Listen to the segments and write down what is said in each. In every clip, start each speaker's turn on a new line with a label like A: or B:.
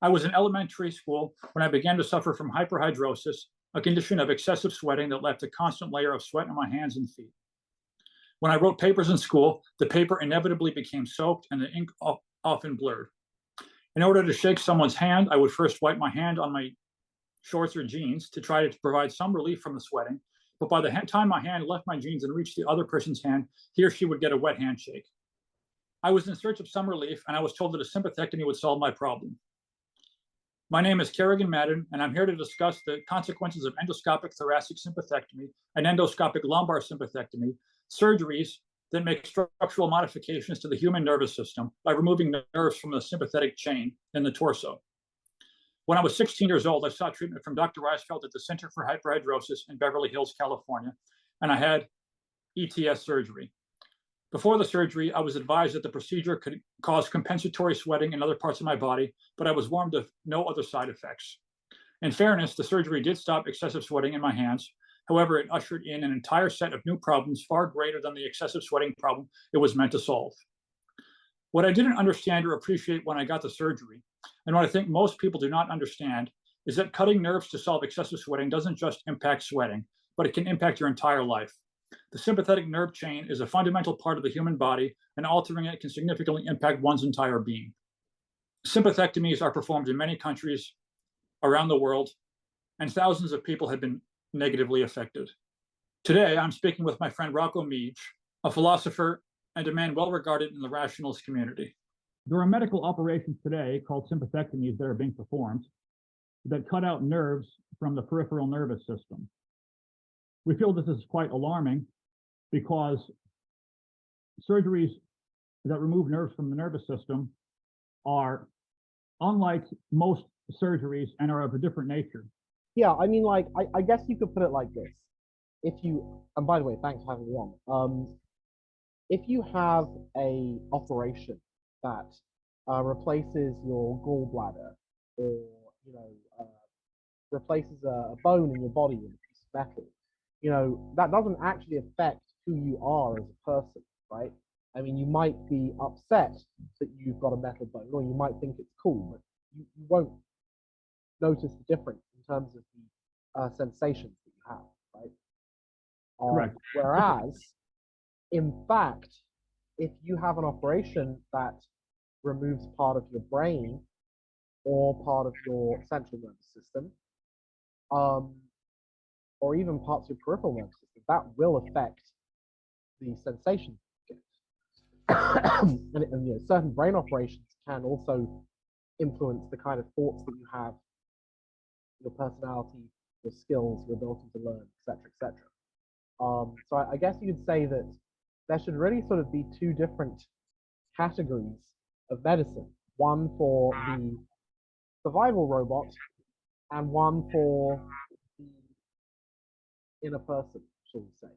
A: I was in elementary school when I began to suffer from hyperhidrosis, a condition of excessive sweating that left a constant layer of sweat on my hands and feet. When I wrote papers in school, the paper inevitably became soaked and the ink often blurred. In order to shake someone's hand, I would first wipe my hand on my shorts or jeans to try to provide some relief from the sweating. But by the time my hand left my jeans and reached the other person's hand, he or she would get a wet handshake. I was in search of some relief, and I was told that a sympathectomy would solve my problem. My name is Kerrigan Madden, and I'm here to discuss the consequences of endoscopic thoracic sympathectomy and endoscopic lumbar sympathectomy, surgeries that make structural modifications to the human nervous system by removing nerves from the sympathetic chain in the torso. When I was 16 years old, I sought treatment from Dr. Reisfeld at the Center for Hyperhidrosis in Beverly Hills, California, and I had ETS surgery. Before the surgery, I was advised that the procedure could cause compensatory sweating in other parts of my body, but I was warned of no other side effects. In fairness, the surgery did stop excessive sweating in my hands. However, it ushered in an entire set of new problems far greater than the excessive sweating problem it was meant to solve. What I didn't understand or appreciate when I got the surgery, and what I think most people do not understand, is that cutting nerves to solve excessive sweating doesn't just impact sweating, but it can impact your entire life. The sympathetic nerve chain is a fundamental part of the human body, and altering it can significantly impact one's entire being. Sympathectomies are performed in many countries around the world, and thousands of people have been negatively affected. Today, I'm speaking with my friend Roko, a philosopher and a man well regarded in the rationalist community. There are medical operations today called sympathectomies that are being performed that cut out nerves from the peripheral nervous system. We feel this is quite alarming because surgeries that remove nerves from the nervous system are unlike most surgeries and are of a different nature.
B: Yeah, I mean, like, I guess you could put it like this. If you, and by the way, thanks for having me on. If you have a operation that replaces your gallbladder or, you know, replaces a bone in your body with a piece of metal, you know, that doesn't actually affect who you are as a person, right? I mean, you might be upset that you've got a metal bone, or you might think it's cool, but you won't notice the difference in terms of the sensations that you have, right?
A: Correct.
B: Whereas, in fact, if you have an operation that removes part of your brain or part of your central nervous system, or even parts of your peripheral nervous system, that will affect the sensations you get. And you know, certain brain operations can also influence the kind of thoughts that you have, your personality, your skills, your ability to learn, etc., etc. So I guess you could say that there should really sort of be two different categories of medicine: one for the survival robot and one for the inner person, shall we say.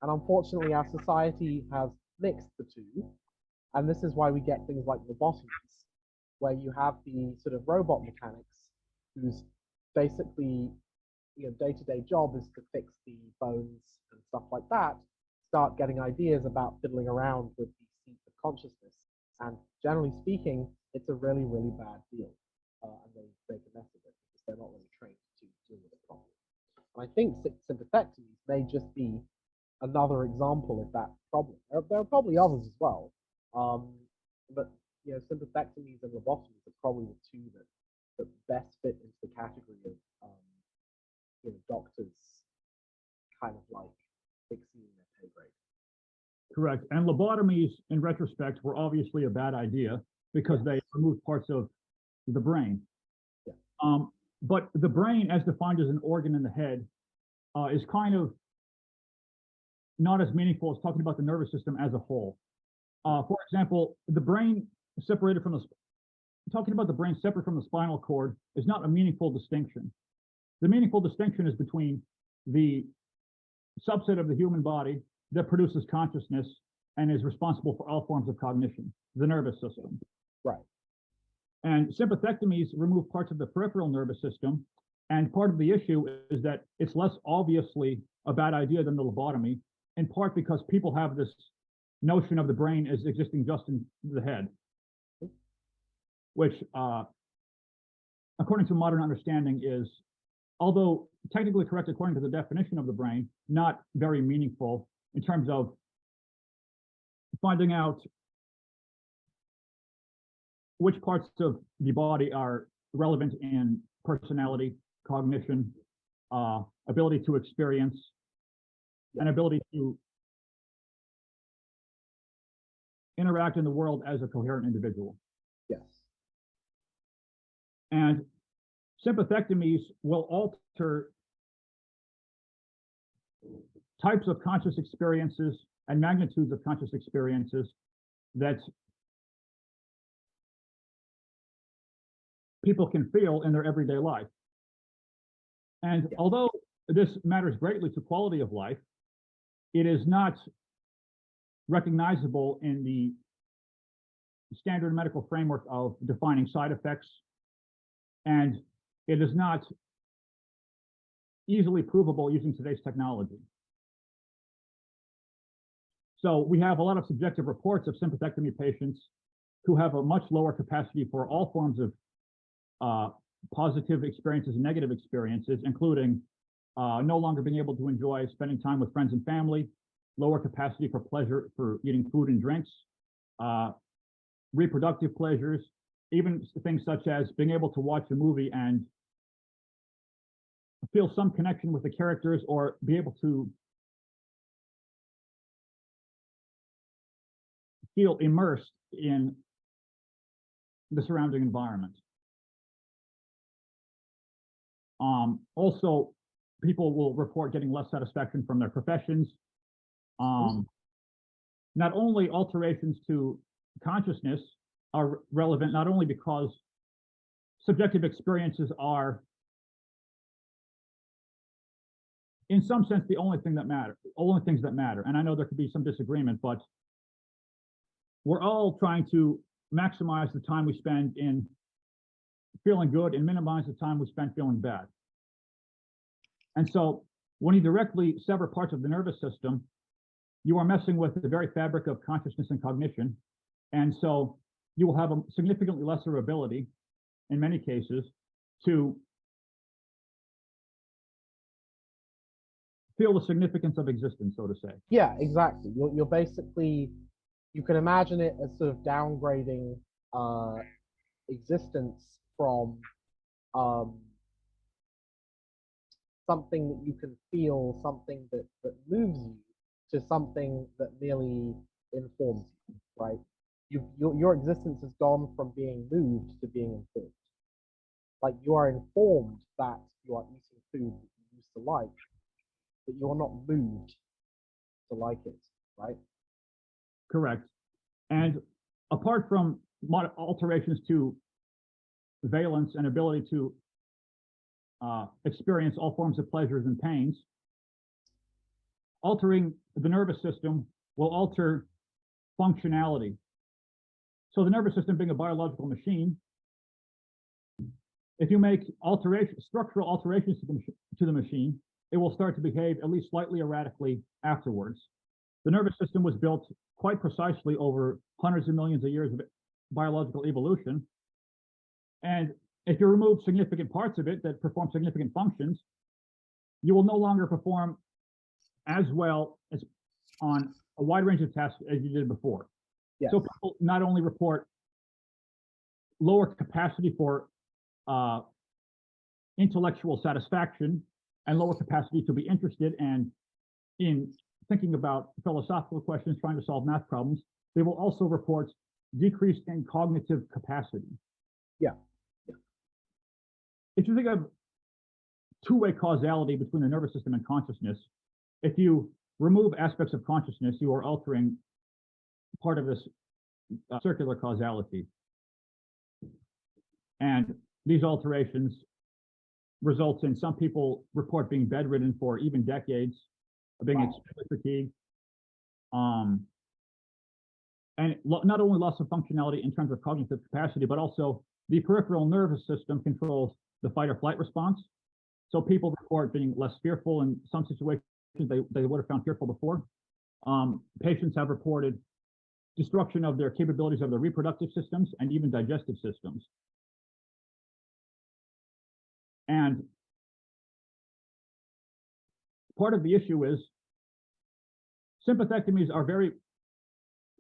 B: And unfortunately, our society has mixed the two, and this is why we get things like lobotomies, where you have the sort of robot mechanics whose basically, you know, day-to-day job is to fix the bones and stuff like that, start getting ideas about fiddling around with the seat of consciousness. And generally speaking, it's a really, really bad deal. And they make a mess of it because they're not really trained to deal with it properly. And I think sympathectomies may just be another example of that problem. There are probably others as well. But you know, sympathectomies and lobotomies are probably the two that best fit into the category of you know, doctors kind of like exceeding their pay grade.
A: Correct. And lobotomies, in retrospect, were obviously a bad idea because they removed parts of the brain.
B: Yeah.
A: But the brain, as defined as an organ in the head, is kind of not as meaningful as talking about the nervous system as a whole. For example, the brain separated from the talking about the brain separate from the spinal cord is not a meaningful distinction. The meaningful distinction is between the subset of the human body that produces consciousness and is responsible for all forms of cognition, the nervous system.
B: Right.
A: And sympathectomies remove parts of the peripheral nervous system. And part of the issue is that it's less obviously a bad idea than the lobotomy, in part because people have this notion of the brain as existing just in the head, which according to modern understanding, is, although technically correct according to the definition of the brain, not very meaningful in terms of finding out which parts of the body are relevant in personality, cognition, ability to experience, and ability to interact in the world as a coherent individual.
B: Yes.
A: And sympathectomies will alter types of conscious experiences and magnitudes of conscious experiences that people can feel in their everyday life. And although this matters greatly to quality of life, it is not recognizable in the standard medical framework of defining side effects, and it is not easily provable using today's technology. So we have a lot of subjective reports of sympathectomy patients who have a much lower capacity for all forms of positive experiences and negative experiences, including no longer being able to enjoy spending time with friends and family, lower capacity for pleasure, for eating food and drinks, reproductive pleasures, even things such as being able to watch a movie and feel some connection with the characters, or be able to feel immersed in the surrounding environment. Also, people will report getting less satisfaction from their professions. Not only alterations to consciousness are relevant, not only because subjective experiences are, in some sense, the only things that matter. And I know there could be some disagreement, but we're all trying to maximize the time we spend in feeling good and minimize the time we spend feeling bad. And so when you directly sever parts of the nervous system, you are messing with the very fabric of consciousness and cognition. And so you will have a significantly lesser ability, in many cases, to feel the significance of existence, so to say.
B: Yeah, exactly. You're basically, you can imagine it as sort of downgrading existence from something that you can feel, something that moves you, to something that merely informs you, right? Your existence has gone from being moved to being informed. Like, you are informed that you are eating food that you used to like, but you're not moved to like it, right?
A: Correct. And apart from alterations to valence and ability to experience all forms of pleasures and pains, altering the nervous system will alter functionality. So the nervous system being a biological machine, if you make structural alterations to the machine, it will start to behave at least slightly erratically afterwards. The nervous system was built quite precisely over hundreds of millions of years of biological evolution. And if you remove significant parts of it that perform significant functions, you will no longer perform as well as on a wide range of tasks as you did before. Yes. So people not only report lower capacity for intellectual satisfaction and lower capacity to be interested and in thinking about philosophical questions, trying to solve math problems, they will also report decrease in cognitive capacity.
B: Yeah.
A: If you think of two-way causality between the nervous system and consciousness, if you remove aspects of consciousness, you are altering part of this circular causality. And these alterations result in some people report being bedridden for even decades, being extremely fatigued. And not only loss of functionality in terms of cognitive capacity, but also the peripheral nervous system controls the fight or flight response. So people report being less fearful in some situations they would have found fearful before. Patients have reported destruction of their capabilities of their reproductive systems and even digestive systems. And part of the issue is sympathectomies are very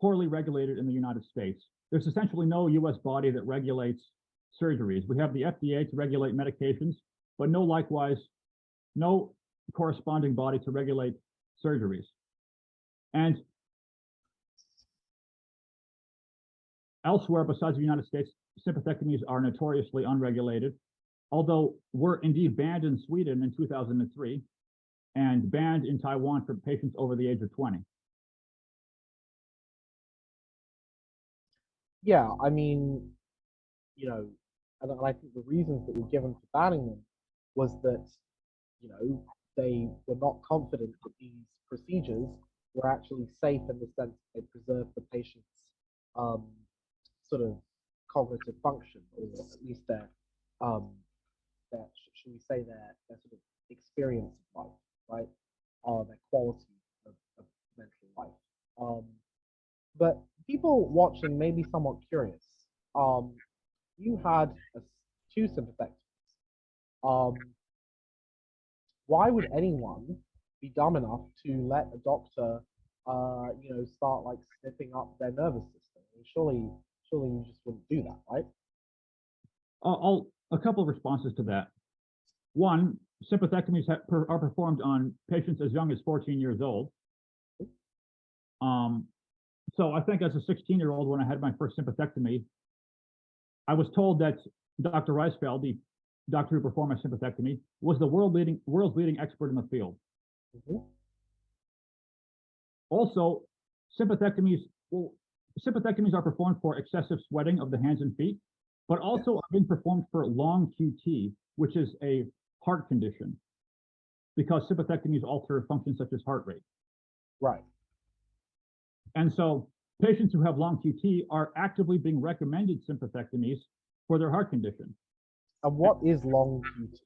A: poorly regulated in the United States. There's essentially no US body that regulates surgeries. We have the FDA to regulate medications, but no corresponding body to regulate surgeries. And elsewhere besides the United States, sympathectomies are notoriously unregulated, although were indeed banned in Sweden in 2003 and banned in Taiwan for patients over the age of 20.
B: Yeah, I mean, you know, and I think the reasons that were given for banning them was that, you know, they were not confident that these procedures were actually safe in the sense that they preserved the patient's sort of cognitive function, or at least their should we say their sort of experience of life, right? Or their quality of mental life. But people watching may be somewhat curious. You had two sympathectomies. Why would anyone be dumb enough to let a doctor, you know, start like snipping up their nervous system? I mean, surely you just wouldn't do that, right?
A: A couple of responses to that. One, sympathectomies are performed on patients as young as 14 years old. So I think as a 16-year-old, when I had my first sympathectomy, I was told that Dr. Reisfeld, the doctor who performed my sympathectomy, was the world's leading expert in the field.
B: Mm-hmm.
A: Also, sympathectomies are performed for excessive sweating of the hands and feet, but also are being performed for long QT, which is a heart condition, because sympathectomies alter functions such as heart rate.
B: Right.
A: And so patients who have long QT are actively being recommended sympathectomies for their heart condition.
B: And what is long QT?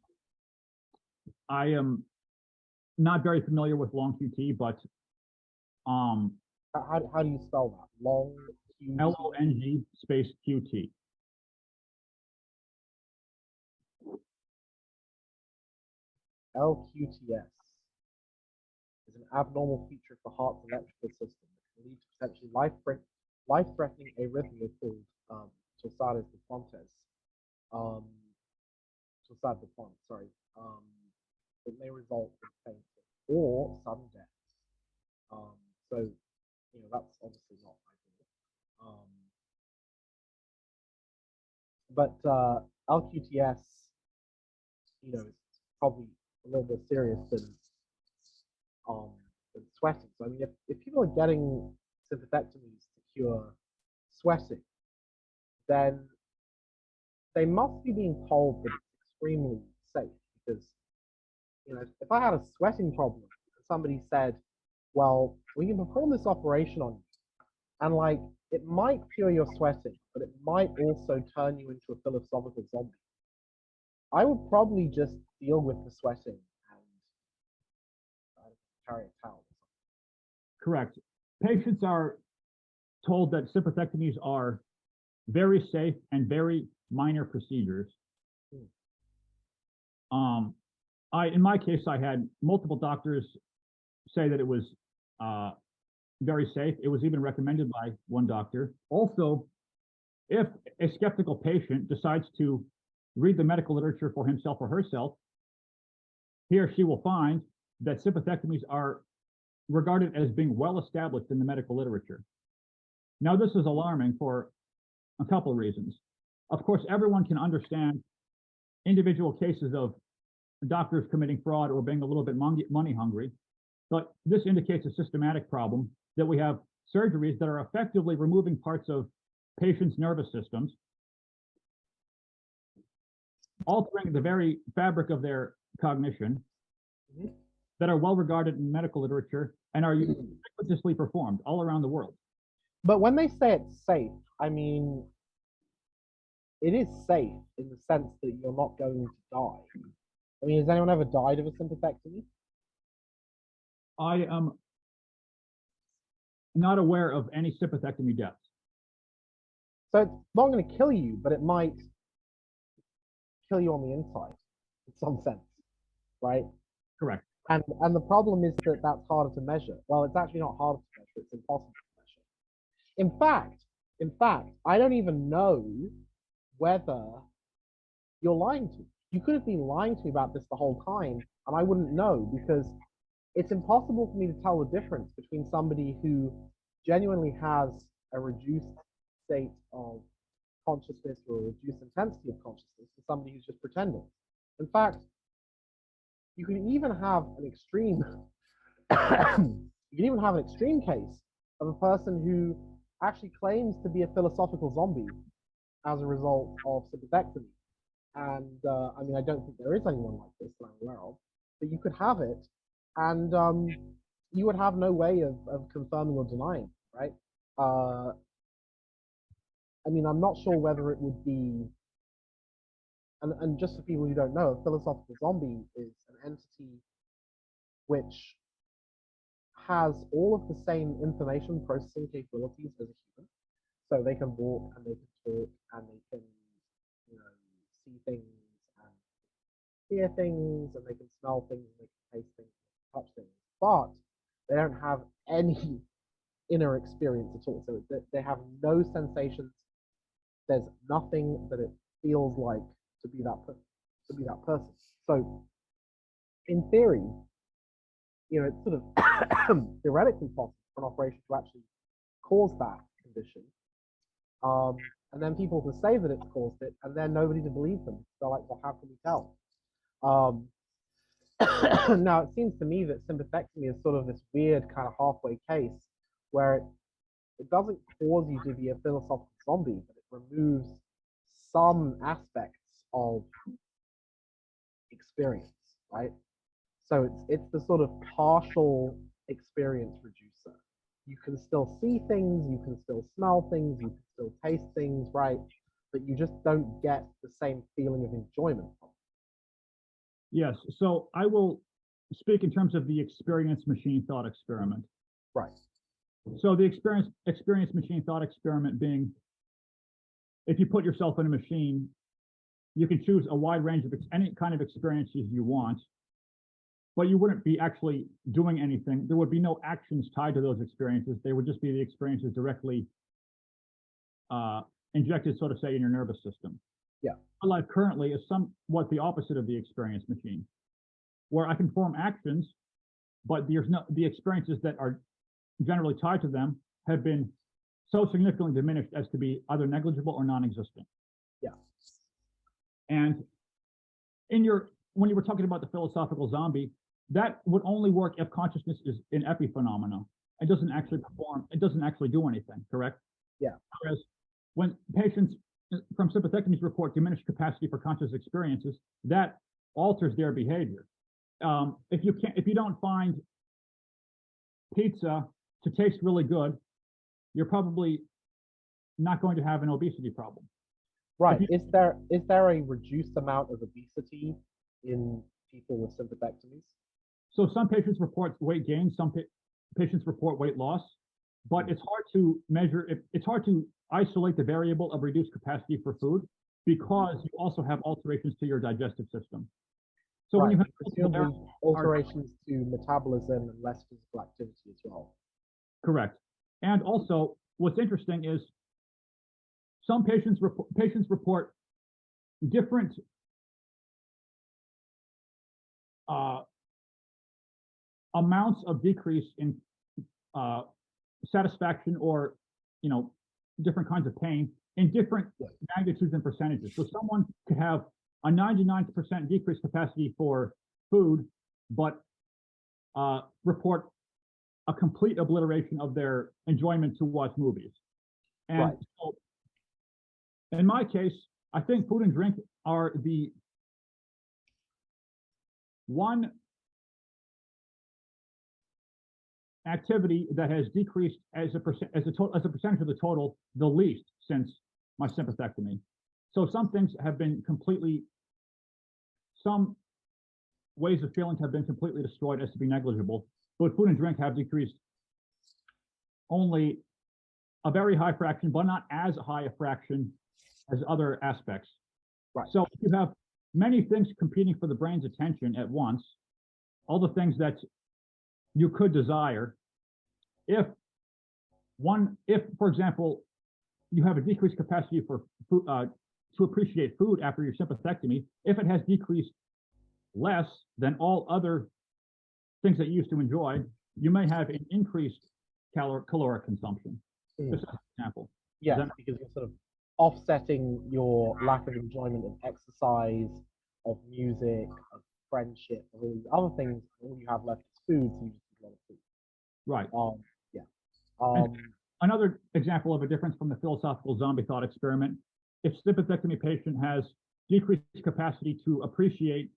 A: I am not very familiar with long QT, but
B: how do you spell that? Long QT?
A: LONG space QT.
B: LQTS is an abnormal feature of the heart's electrical system that can lead to potentially life-threatening arrhythmia called torsades de Fontes. Torsades de Fontes, sorry. It may result in fainting or sudden death. So, you know, that's obviously not ideal. But LQTS, you know, is probably a little more serious than sweating. So I mean, if people are getting sympathectomies to cure sweating, then they must be being told that it's extremely safe. Because, you know, if I had a sweating problem and somebody said, well, we can perform this operation on you, and like it might cure your sweating, but it might also turn you into a philosophical zombie, I would probably just deal with the sweating and carry a towel.
A: Correct. Patients are told that sympathectomies are very safe and very minor procedures. In my case, I had multiple doctors say that it was very safe. It was even recommended by one doctor. Also, if a skeptical patient decides to read the medical literature for himself or herself, he or she will find that sympathectomies are regarded as being well established in the medical literature. Now, this is alarming for a couple of reasons. Of course, everyone can understand individual cases of doctors committing fraud or being a little bit money hungry, but this indicates a systematic problem that we have surgeries that are effectively removing parts of patients' nervous systems, altering the very fabric of their cognition, that are well regarded in medical literature and are ubiquitously performed all around the world.
B: But when they say it's safe, I mean, it is safe in the sense that you're not going to die. I mean, has anyone ever died of a sympathectomy?
A: I am not aware of any sympathectomy deaths.
B: So it's not going to kill you, but it might kill you on the inside. some sense, right?
A: Correct.
B: And the problem is that that's harder to measure. Well, it's actually not harder to measure, it's impossible to measure. In fact, I don't even know whether you're lying to me. You could have been lying to me about this the whole time, and I wouldn't know, because it's impossible for me to tell the difference between somebody who genuinely has a reduced state of consciousness or a reduced intensity of consciousness and somebody who's just pretending. In fact, you can even have an extreme case of a person who actually claims to be a philosophical zombie as a result of sympathectomy. And I mean, I don't think there is anyone like this that I'm aware of, but you could have it, and you would have no way of confirming or denying, right? I mean, I'm not sure whether it would be, and just for people who don't know, a philosophical zombie is an entity which has all of the same information processing capabilities as a human. So they can walk and they can talk and they can, you know, see things and hear things and they can smell things and they can taste things and touch things. But they don't have any inner experience at all. So they have no sensations. There's nothing that it feels like to be that person. So in theory, you know, it's sort of theoretically possible for an operation to actually cause that condition. And then people to say that it's caused it, and then nobody to believe them. They're like, well, how can we tell? Now, it seems to me that sympathectomy is sort of this weird kind of halfway case where it doesn't cause you to be a philosophical zombie, but it removes some aspects of experience, right? So it's the sort of partial experience reducer. You can still see things, you can still smell things, you can still taste things, right? But you just don't get the same feeling of enjoyment from it.
A: Yes. So I will speak in terms of the experience machine thought experiment.
B: Right.
A: So the experience machine thought experiment being, if you put yourself in a machine, you can choose a wide range of any kind of experiences you want, but you wouldn't be actually doing anything. There would be no actions tied to those experiences. They would just be the experiences directly injected, so to say, in your nervous system.
B: Yeah.
A: My life currently is somewhat the opposite of the experience machine, where I can perform actions, but the experiences that are generally tied to them have been so significantly diminished as to be either negligible or non-existent.
B: Yeah.
A: And when you were talking about the philosophical zombie, that would only work if consciousness is an epiphenomena. It doesn't actually do anything, correct?
B: Yeah.
A: Whereas when patients from sympathectomies report diminished capacity for conscious experiences, that alters their behavior. If you don't find pizza to taste really good, you're probably not going to have an obesity problem.
B: Right. Is there a reduced amount of obesity in people with sympathectomies?
A: So some patients report weight gain, some patients report weight loss, but it's hard to measure. It's hard to isolate the variable of reduced capacity for food because you also have alterations to your digestive system. So when you have
B: presumably alterations to metabolism and less physical activity as well.
A: Correct. And also, what's interesting is some patients report different amounts of decrease in satisfaction or, different kinds of pain in different magnitudes and percentages. So someone could have a 99% decreased capacity for food, but report a complete obliteration of their enjoyment to watch movies. And so in my case, I think food and drink are the one activity that has decreased as a percentage of the total the least since my sympathectomy. So some things have been some ways of feelings have been completely destroyed as to be negligible, but food and drink have decreased only a very high fraction, but not as high a fraction as other aspects.
B: Right.
A: So if you have many things competing for the brain's attention at once, all the things that you could desire. If, for example, you have a decreased capacity for to appreciate food after your sympathectomy, if it has decreased less than all other things that you used to enjoy, you may have an increased caloric consumption. Just as an example.
B: Yes, because you're sort of offsetting your lack of enjoyment of exercise, of music, of friendship, of all these other things. All you have left is food, so you just eat a lot of food.
A: Right.
B: Yeah.
A: Another example of a difference from the philosophical zombie thought experiment: if sympathectomy patient has decreased capacity to appreciate,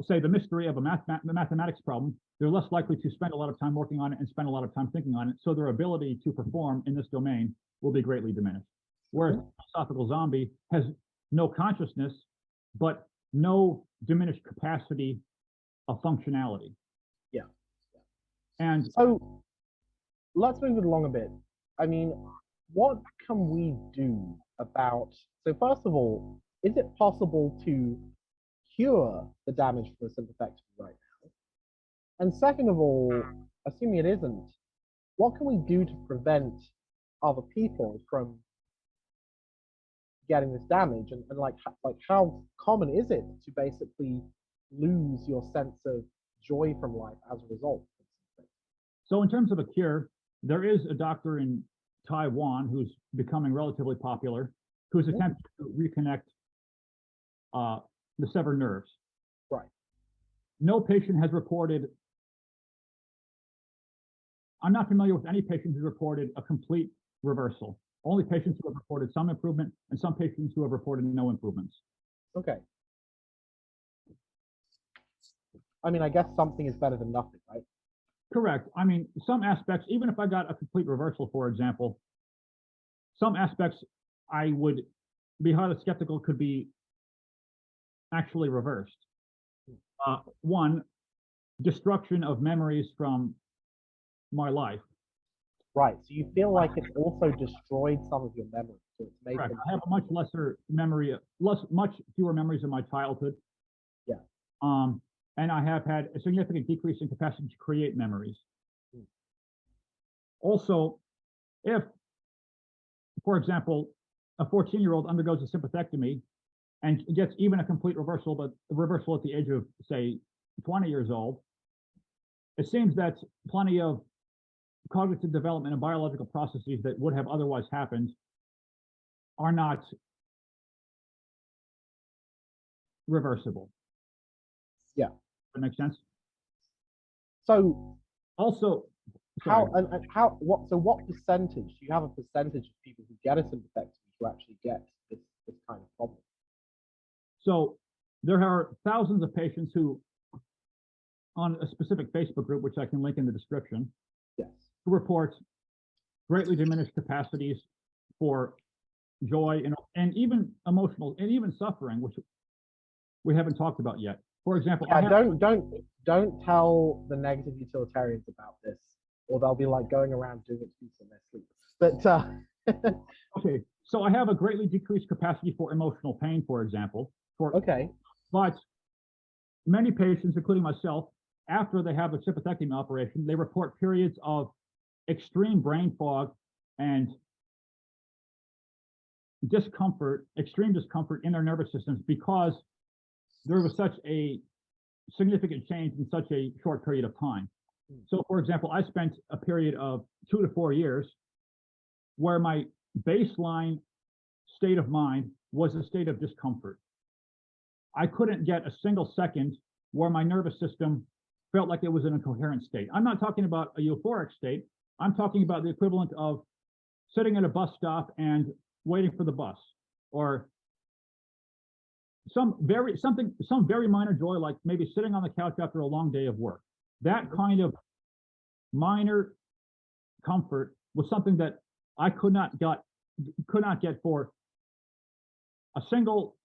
A: say, the mystery of a mathematics problem, they're less likely to spend a lot of time working on it and spend a lot of time thinking on it. So their ability to perform in this domain will be greatly diminished. Whereas the philosophical zombie has no consciousness, but no diminished capacity of functionality.
B: Yeah.
A: And
B: so let's move it along a bit. I mean, what can we do about, so first of all, is it possible to cure the damage from a sympathectomy right now? And second of all, assuming it isn't, what can we do to prevent other people from getting this damage? And like how common is it to basically lose your sense of joy from life as a result?
A: So in terms of a cure, there is a doctor in Taiwan who's becoming relatively popular, who's attempting to reconnect the severed nerves.
B: Right.
A: No patient has reported, I'm not familiar with any patient who's reported a complete reversal. Only patients who have reported some improvement and some patients who have reported no improvements.
B: Okay. I mean, I guess something is better than nothing, right?
A: Correct. I mean, some aspects, even if I got a complete reversal, for example, some aspects I would be highly skeptical could be actually reversed. One, destruction of memories from my life.
B: Right. So you feel like it's also destroyed some of your memories. So it's made
A: Correct. I have a much lesser memory, much fewer memories of my childhood.
B: Yeah.
A: And I have had a significant decrease in capacity to create memories. Also, if, for example, a 14-year-old undergoes a sympathectomy and gets even a complete reversal, but a reversal at the age of, say, 20 years old, it seems that plenty of cognitive development and biological processes that would have otherwise happened are not reversible.
B: Yeah.
A: That makes sense?
B: So
A: also,
B: what percentage, do you have a percentage of people who get a sympathectomy who actually get this kind of problem?
A: So there are thousands of patients who, on a specific Facebook group, which I can link in the description,
B: yes,
A: who report greatly diminished capacities for joy and even emotional and even suffering, which we haven't talked about yet. For example,
B: don't tell the negative utilitarians about this, or they'll be like going around doing it to people in their sleep. But
A: okay, so I have a greatly decreased capacity for emotional pain, for example. But many patients, including myself, after they have a sympathectomy operation, they report periods of extreme brain fog and discomfort, extreme discomfort in their nervous systems because there was such a significant change in such a short period of time. So, for example, I spent a period of 2 to 4 years where my baseline state of mind was a state of discomfort. I couldn't get a single second where my nervous system felt like it was in a coherent state. I'm not talking about a euphoric state. I'm talking about the equivalent of sitting at a bus stop and waiting for the bus, or some very minor joy, like maybe sitting on the couch after a long day of work. That kind of minor comfort was something that I could not get for a single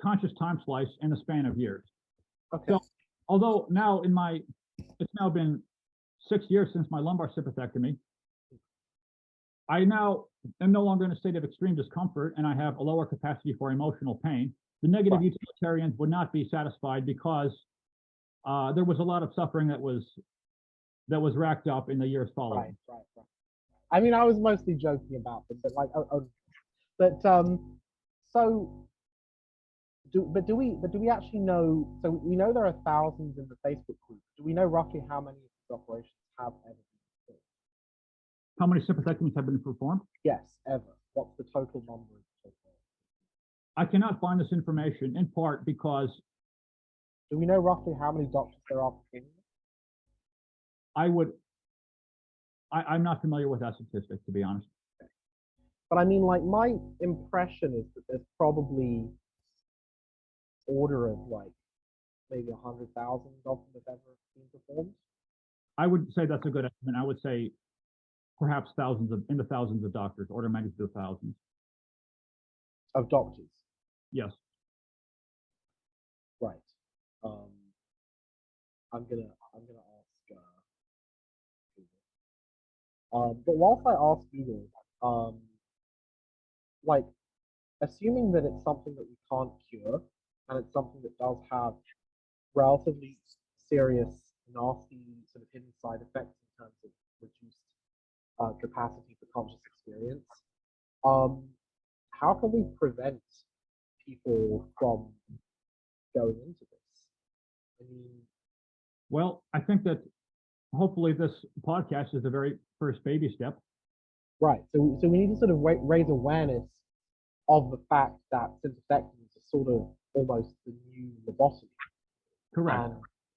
A: conscious time slice in the span of years.
B: Okay.
A: So, although now it's now been 6 years since my lumbar sympathectomy, I now am no longer in a state of extreme discomfort, and I have a lower capacity for emotional pain. The negative
B: Right.
A: utilitarians would not be satisfied because there was a lot of suffering that was racked up in the years following.
B: Right. I mean, I was mostly joking about them, but like, but so do we actually know? So we know there are thousands in the Facebook group. Do we know roughly how many of these operations have ever been performed?
A: How many sympathectomies have been performed?
B: Yes, ever. What's the total number so far?
A: I cannot find this information in part because
B: Do we know roughly how many doctors there are performing?
A: I'm not familiar with that statistic, to be honest.
B: But I mean, like, my impression is that there's probably order of like maybe 100,000 of them have ever been performed.
A: I would say that's a good estimate. I would say perhaps in the thousands of doctors, order of magnitude of thousands.
B: Of doctors.
A: Yes.
B: Right. Um, I'm gonna ask Google. But whilst I ask Google, like, assuming that it's something that we can't cure and it's something that does have relatively serious, nasty sort of hidden side effects in terms of reduced capacity for conscious experience, how can we prevent people from going into this? I mean,
A: Well, I think that hopefully this podcast is the very first baby step.
B: right. So we need to sort of raise awareness of the fact that sympathectomy is sort of almost the new lobotomy.
A: Correct.
B: And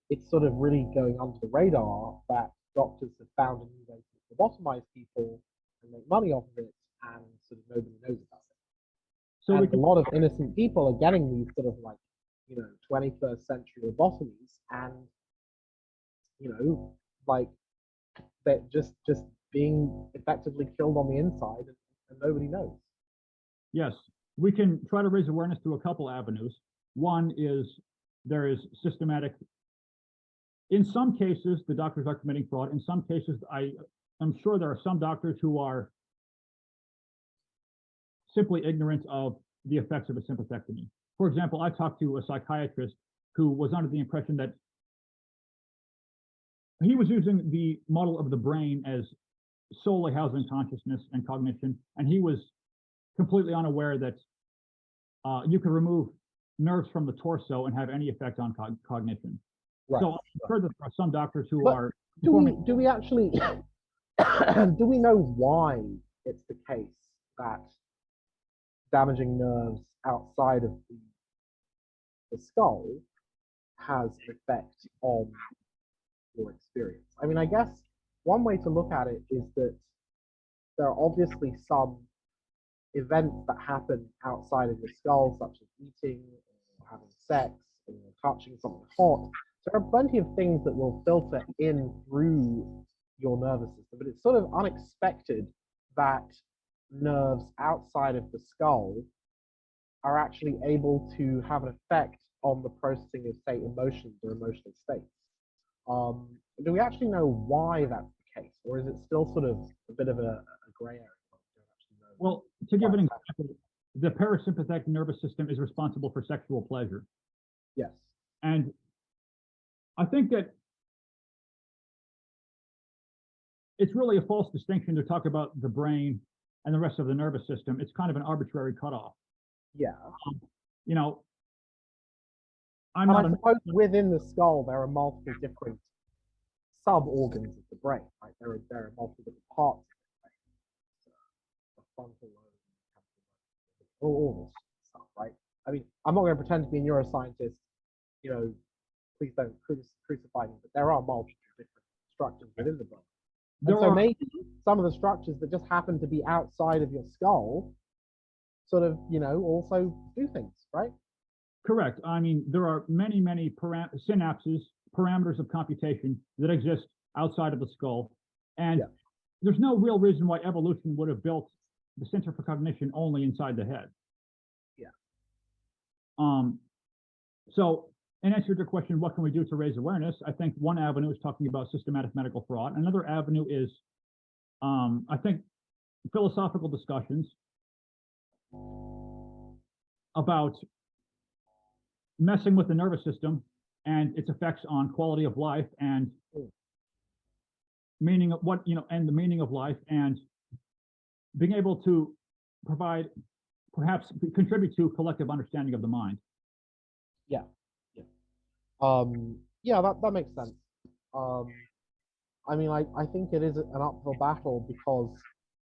B: it's sort of really going under the radar that doctors have found a new way to lobotomize people and make money off of it, and sort of nobody knows about it.
A: So
B: and a lot of innocent people are getting these sort of like, 21st century lobotomies, and like they're just being effectively killed on the inside, and nobody knows.
A: Yes, we can try to raise awareness through a couple avenues. One is there is systematic. In some cases, the doctors are committing fraud. In some cases, I'm sure there are some doctors who are simply ignorant of the effects of a sympathectomy. For example, I talked to a psychiatrist who was under the impression that he was using the model of the brain as solely housing consciousness and cognition, and he was completely unaware that you can remove nerves from the torso and have any effect on cognition.
B: Right.
A: So I'm sure that there are some doctors who
B: But
A: are.
B: Do we actually do we know why it's the case that damaging nerves outside of the skull has an effect on your experience? I mean, I guess one way to look at it is that there are obviously some events that happen outside of your skull, such as eating or having sex or touching something hot. There are plenty of things that will filter in through your nervous system, but it's sort of unexpected that nerves outside of the skull are actually able to have an effect on the processing of, say, emotions or emotional states. Do we actually know why that's the case, or is it still sort of a bit of a gray area?
A: Well, to give an example, the parasympathetic nervous system is responsible for sexual pleasure.
B: Yes.
A: And I think that it's really a false distinction to talk about the brain and the rest of the nervous system. It's kind of an arbitrary cutoff.
B: Yeah.
A: I'm
B: and
A: not.
B: I suppose within the skull there are multiple different sub-organs of the brain, right? There are multiple different parts of the brain. The frontal lobe, all this stuff, right? I mean, I'm not going to pretend to be a neuroscientist. Please don't crucify me, but there are multiple different structures within the brain. And so maybe some of the structures that just happen to be outside of your skull sort of, also do things, right?
A: Correct. I mean, there are many synapses, parameters of computation that exist outside of the skull. And there's no real reason why evolution would have built the center for cognition only inside the head.
B: Yeah.
A: So in answer to your question, what can we do to raise awareness? I think one avenue is talking about systematic medical fraud. Another avenue is, I think philosophical discussions about messing with the nervous system and its effects on quality of life and meaning of what, and the meaning of life, and being able to provide, perhaps contribute to collective understanding of the mind.
B: Yeah, yeah, yeah. That makes sense. I mean, I think it is an uphill battle because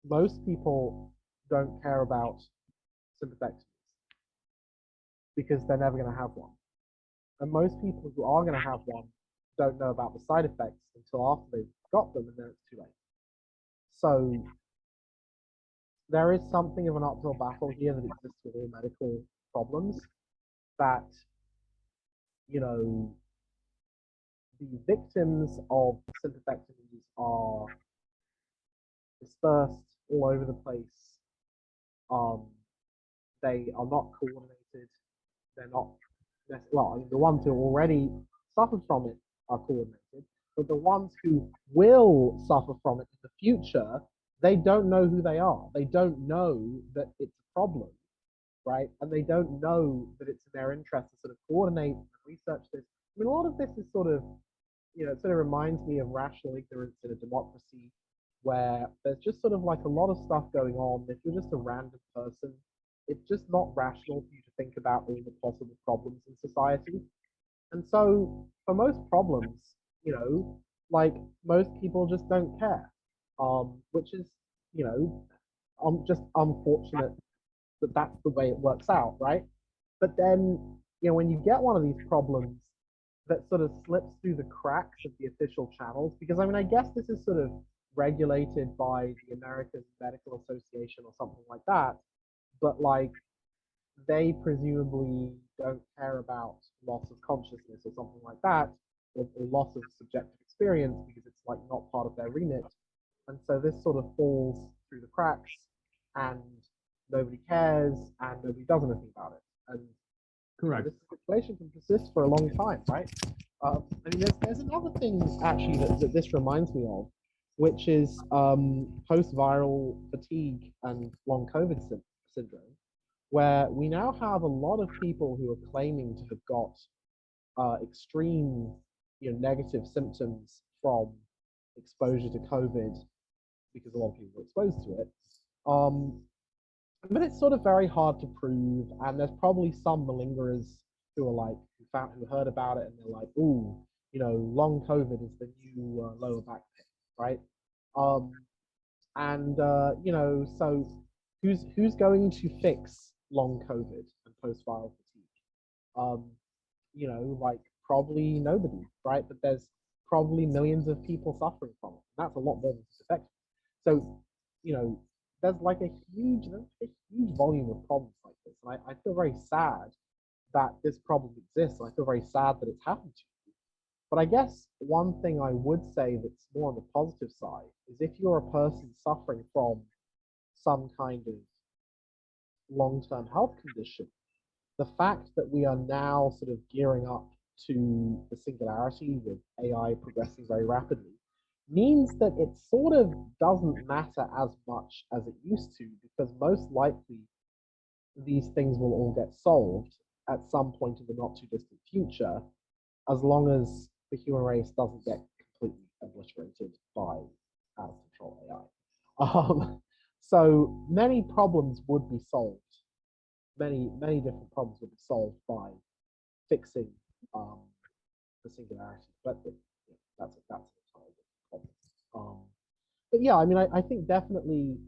B: most people don't care about sympathectomies because they're never going to have one. And most people who are going to have one don't know about the side effects until after they've got them, and then it's too late. So there is something of an uphill battle here that exists with all medical problems, that, the victims of sympathectomies are dispersed all over the place. They are not coordinated. They're not, well, I mean, the ones who already suffered from it are coordinated, but the ones who will suffer from it in the future, they don't know who they are. They don't know that it's a problem, right? And they don't know that it's in their interest to sort of coordinate and research this. I mean, a lot of this is sort of, it sort of reminds me of rational ignorance in a democracy, where there's just sort of like a lot of stuff going on. If you're just a random person, it's just not rational for you to think about all the possible problems in society. And so for most problems, like, most people just don't care, which is, just unfortunate that that's the way it works out, right? But then, when you get one of these problems that sort of slips through the cracks of the official channels, because I mean, I guess this is sort of regulated by the American Medical Association or something like that, but like, they presumably don't care about loss of consciousness or something like that, or loss of subjective experience, because it's like not part of their remit. And so this sort of falls through the cracks, and nobody cares, and nobody does anything about it. And
A: Correct.
B: this situation can persist for a long time, right? I mean, there's another thing actually that this reminds me of, which is post-viral fatigue and long COVID syndrome, where we now have a lot of people who are claiming to have got extreme, negative symptoms from exposure to COVID, because a lot of people were exposed to it. But it's sort of very hard to prove, and there's probably some malingerers who are like, who heard about it, and they're like, "Ooh, long COVID is the new lower back pain," right? So who's going to fix long COVID and post-viral fatigue? Like, probably nobody, right? But there's probably millions of people suffering from it. That's a lot more than suspect. So, there's like a huge volume of problems like this. And I feel very sad that this problem exists. And I feel very sad that it's happened to you. But I guess one thing I would say that's more on the positive side is, if you're a person suffering from some kind of long-term health condition, the fact that we are now sort of gearing up to the singularity with AI progressing very rapidly means that it sort of doesn't matter as much as it used to, because most likely these things will all get solved at some point in the not too distant future, as long as the human race doesn't get completely obliterated by out of control AI. So many problems would be solved. Many different problems would be solved by fixing the singularity. But that's a entirely different problem. But yeah, I mean, I think definitely,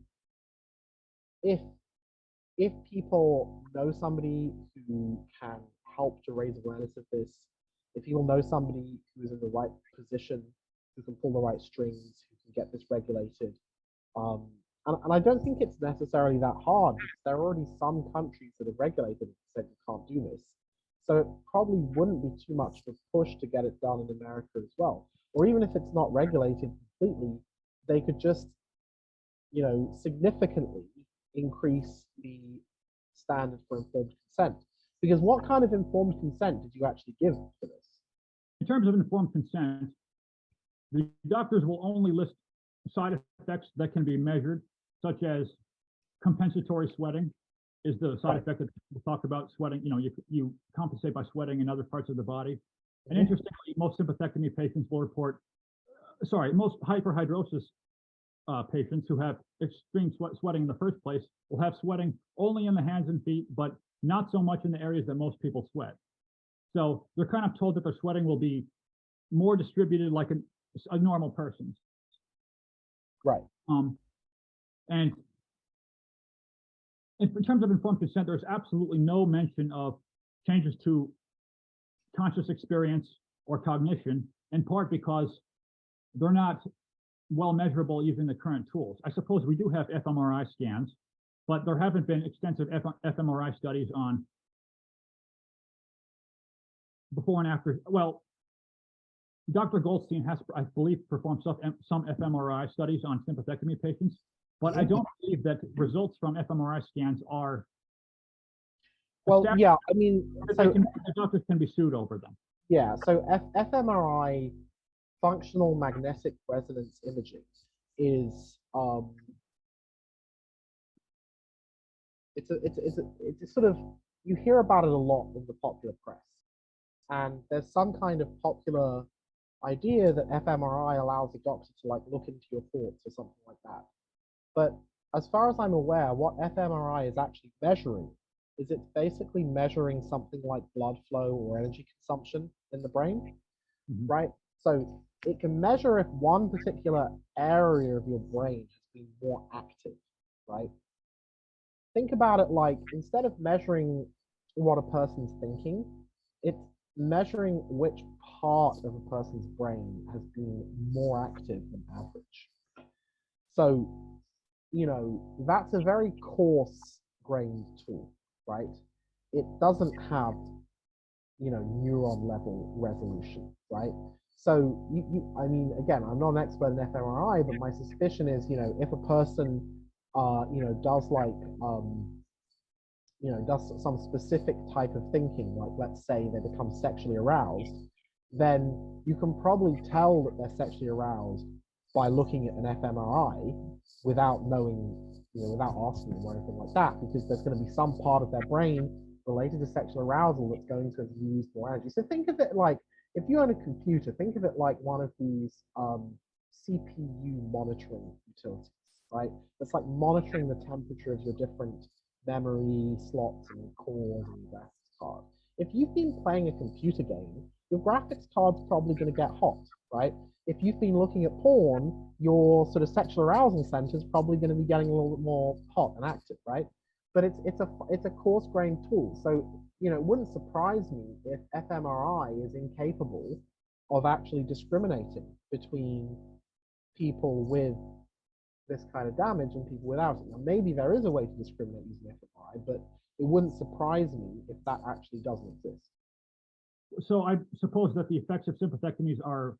B: if people know somebody who can help to raise awareness of this, if people know somebody who is in the right position, who can pull the right strings, who can get this regulated, and I don't think it's necessarily that hard, because there are already some countries that have regulated it and said you can't do this. So it probably wouldn't be too much of a push to get it done in America as well. Or even if it's not regulated completely, they could just, significantly increase the standard for informed consent. Because what kind of informed consent did you actually give for this?
A: In terms of informed consent, the doctors will only list side effects that can be measured such as compensatory sweating is the side
B: Right.
A: effect that we talk about sweating. You compensate by sweating in other parts of the body. And
B: Mhm.
A: interestingly, most sympathectomy patients will report, most hyperhidrosis patients who have extreme sweating in the first place will have sweating only in the hands and feet, but not so much in the areas that most people sweat. So they're kind of told that their sweating will be more distributed like a normal person's.
B: Right.
A: And in terms of informed consent, there's absolutely no mention of changes to conscious experience or cognition, in part because they're not well measurable using the current tools. I suppose we do have fMRI scans, but there haven't been extensive fMRI studies on before and after. Well, Dr. Goldstein has, I believe, performed some fMRI studies on sympathectomy patients, but I don't believe that results from fMRI scans are
B: Well,
A: established
B: yeah, I mean,
A: that
B: so
A: the doctors can be sued over them.
B: yeah, so fMRI, functional magnetic resonance imaging, is it's a sort of, you hear about it a lot in the popular press, and there's some kind of popular idea that fMRI allows a doctor to like look into your thoughts or something like that. But as far as I'm aware, what fMRI is actually measuring is it's basically measuring something like blood flow or energy consumption in the brain,
A: Mhm.
B: right? So it can measure if one particular area of your brain has been more active, right? Think about it like, instead of measuring what a person's thinking, it's measuring which part of a person's brain has been more active than average. So, that's a very coarse grained tool, right? It doesn't have, neuron level resolution, right? So I mean, again, I'm not an expert in fMRI, but my suspicion is, if a person, does like, does some specific type of thinking, like let's say they become sexually aroused, then you can probably tell that they're sexually aroused by looking at an fMRI without knowing, without asking them or anything like that, because there's going to be some part of their brain related to sexual arousal that's going to have used more energy. So think of it like, if you own a computer, think of it like one of these CPU monitoring utilities, right? It's like monitoring the temperature of your different memory slots and cores and graphics card. If you've been playing a computer game, your graphics card's probably going to get hot, right? If you've been looking at porn, your sort of sexual arousal center is probably going to be getting a little bit more hot and active, right? But it's a coarse grained tool. So, it wouldn't surprise me if fMRI is incapable of actually discriminating between people with this kind of damage and people without it. Now, maybe there is a way to discriminate using fMRI, but it wouldn't surprise me if that actually doesn't exist.
A: So I suppose that the effects of sympathectomies are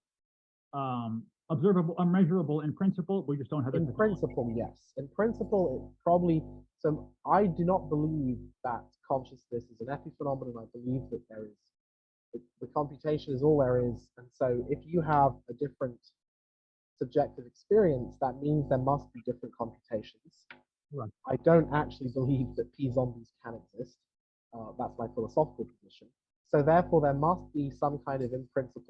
A: observable, unmeasurable in principle. We just don't have
B: in principle, yes. In principle, it probably, so I do not believe that consciousness is an epiphenomenon. I believe that there is, the computation is all there is. And so if you have a different subjective experience, that means there must be different computations.
A: Right.
B: I don't actually believe that p-zombies can exist. That's my philosophical position. So therefore, there must be some kind of in principle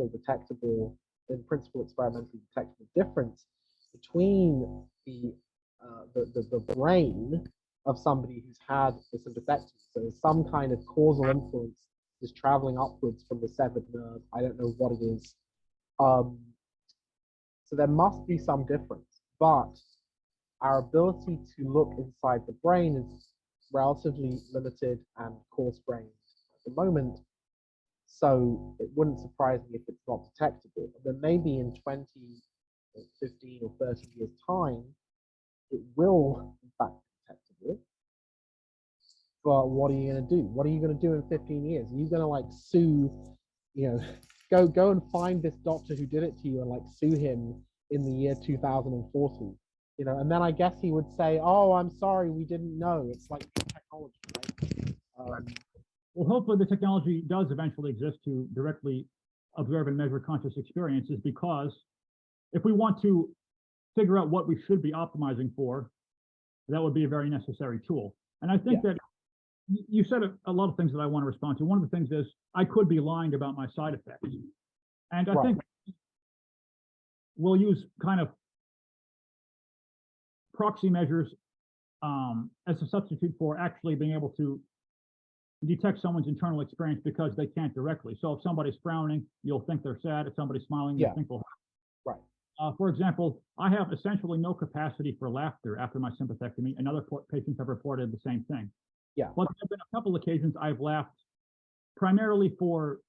B: experimentally detectable difference between the brain of somebody who's had a sympathectomy. So some kind of causal influence is traveling upwards from the severed nerve. I don't know what it is. So there must be some difference, but our ability to look inside the brain is relatively limited and coarse-grained at the moment. So it wouldn't surprise me if it's not detectable. And then maybe in 20, or 15 or 30 years' time, it will, in fact, be detectable. But what are you going to do? What are you going to do in 15 years? Are you going to like sue, go and find this doctor who did it to you and like sue him in the year 2040? And then I guess he would say, "Oh, I'm sorry, we didn't know." It's like technology, right?
A: Well, hopefully the technology does eventually exist to directly observe and measure conscious experiences, because if we want to figure out what we should be optimizing for, that would be a very necessary tool. And I think
B: Yeah.
A: that you said a lot of things that I want to respond to. One of the things is I could be lying about my side effects. And I
B: Right.
A: think we'll use kind of proxy measures as a substitute for actually being able to detect someone's internal experience because they can't directly. So if somebody's frowning, you'll think they're sad. If somebody's smiling, you'll
B: Yeah.
A: think they're
B: Right.
A: For example, I have essentially no capacity for laughter after my sympathectomy, and other patients have reported the same thing.
B: Yeah.
A: But there have been a couple occasions I've laughed primarily to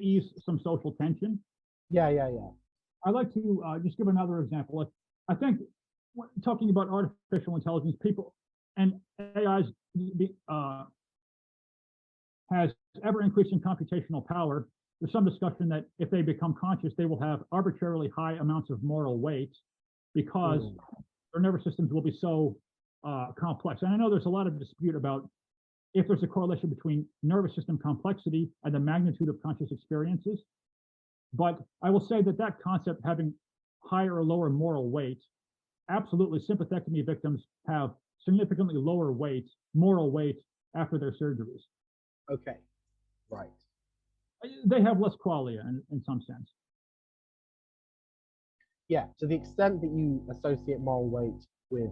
A: ease some social tension.
B: Yeah.
A: I'd like to just give another example. I think talking about artificial intelligence, people and AI's has ever increasing computational power. There's some discussion that if they become conscious, they will have arbitrarily high amounts of moral weight because their nervous systems will be so complex. And I know there's a lot of dispute about if there's a correlation between nervous system complexity and the magnitude of conscious experiences. But I will say that that concept having higher or lower moral weight, absolutely sympathectomy victims have significantly lower weight, moral weight after their surgeries.
B: Okay. Right.
A: They have less qualia in some sense.
B: Yeah. To the extent that you associate moral weight with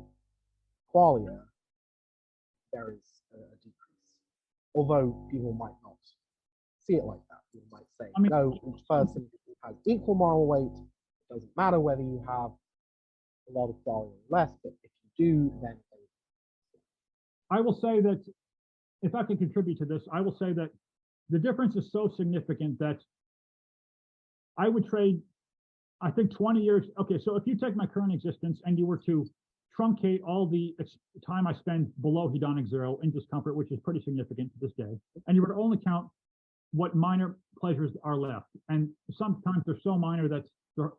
B: qualia, there is a decrease. Although people might not see it like that. People might say, no, each person has equal moral weight. It doesn't matter whether you have a lot of qualia or less, but if you do, then
A: I will say that if I can contribute to this, I will say that the difference is so significant that I would trade, I think 20 years. Okay, so if you take my current existence and you were to truncate all the time I spend below hedonic zero in discomfort, which is pretty significant to this day, and you were to only count what minor pleasures are left, and sometimes they're so minor that they're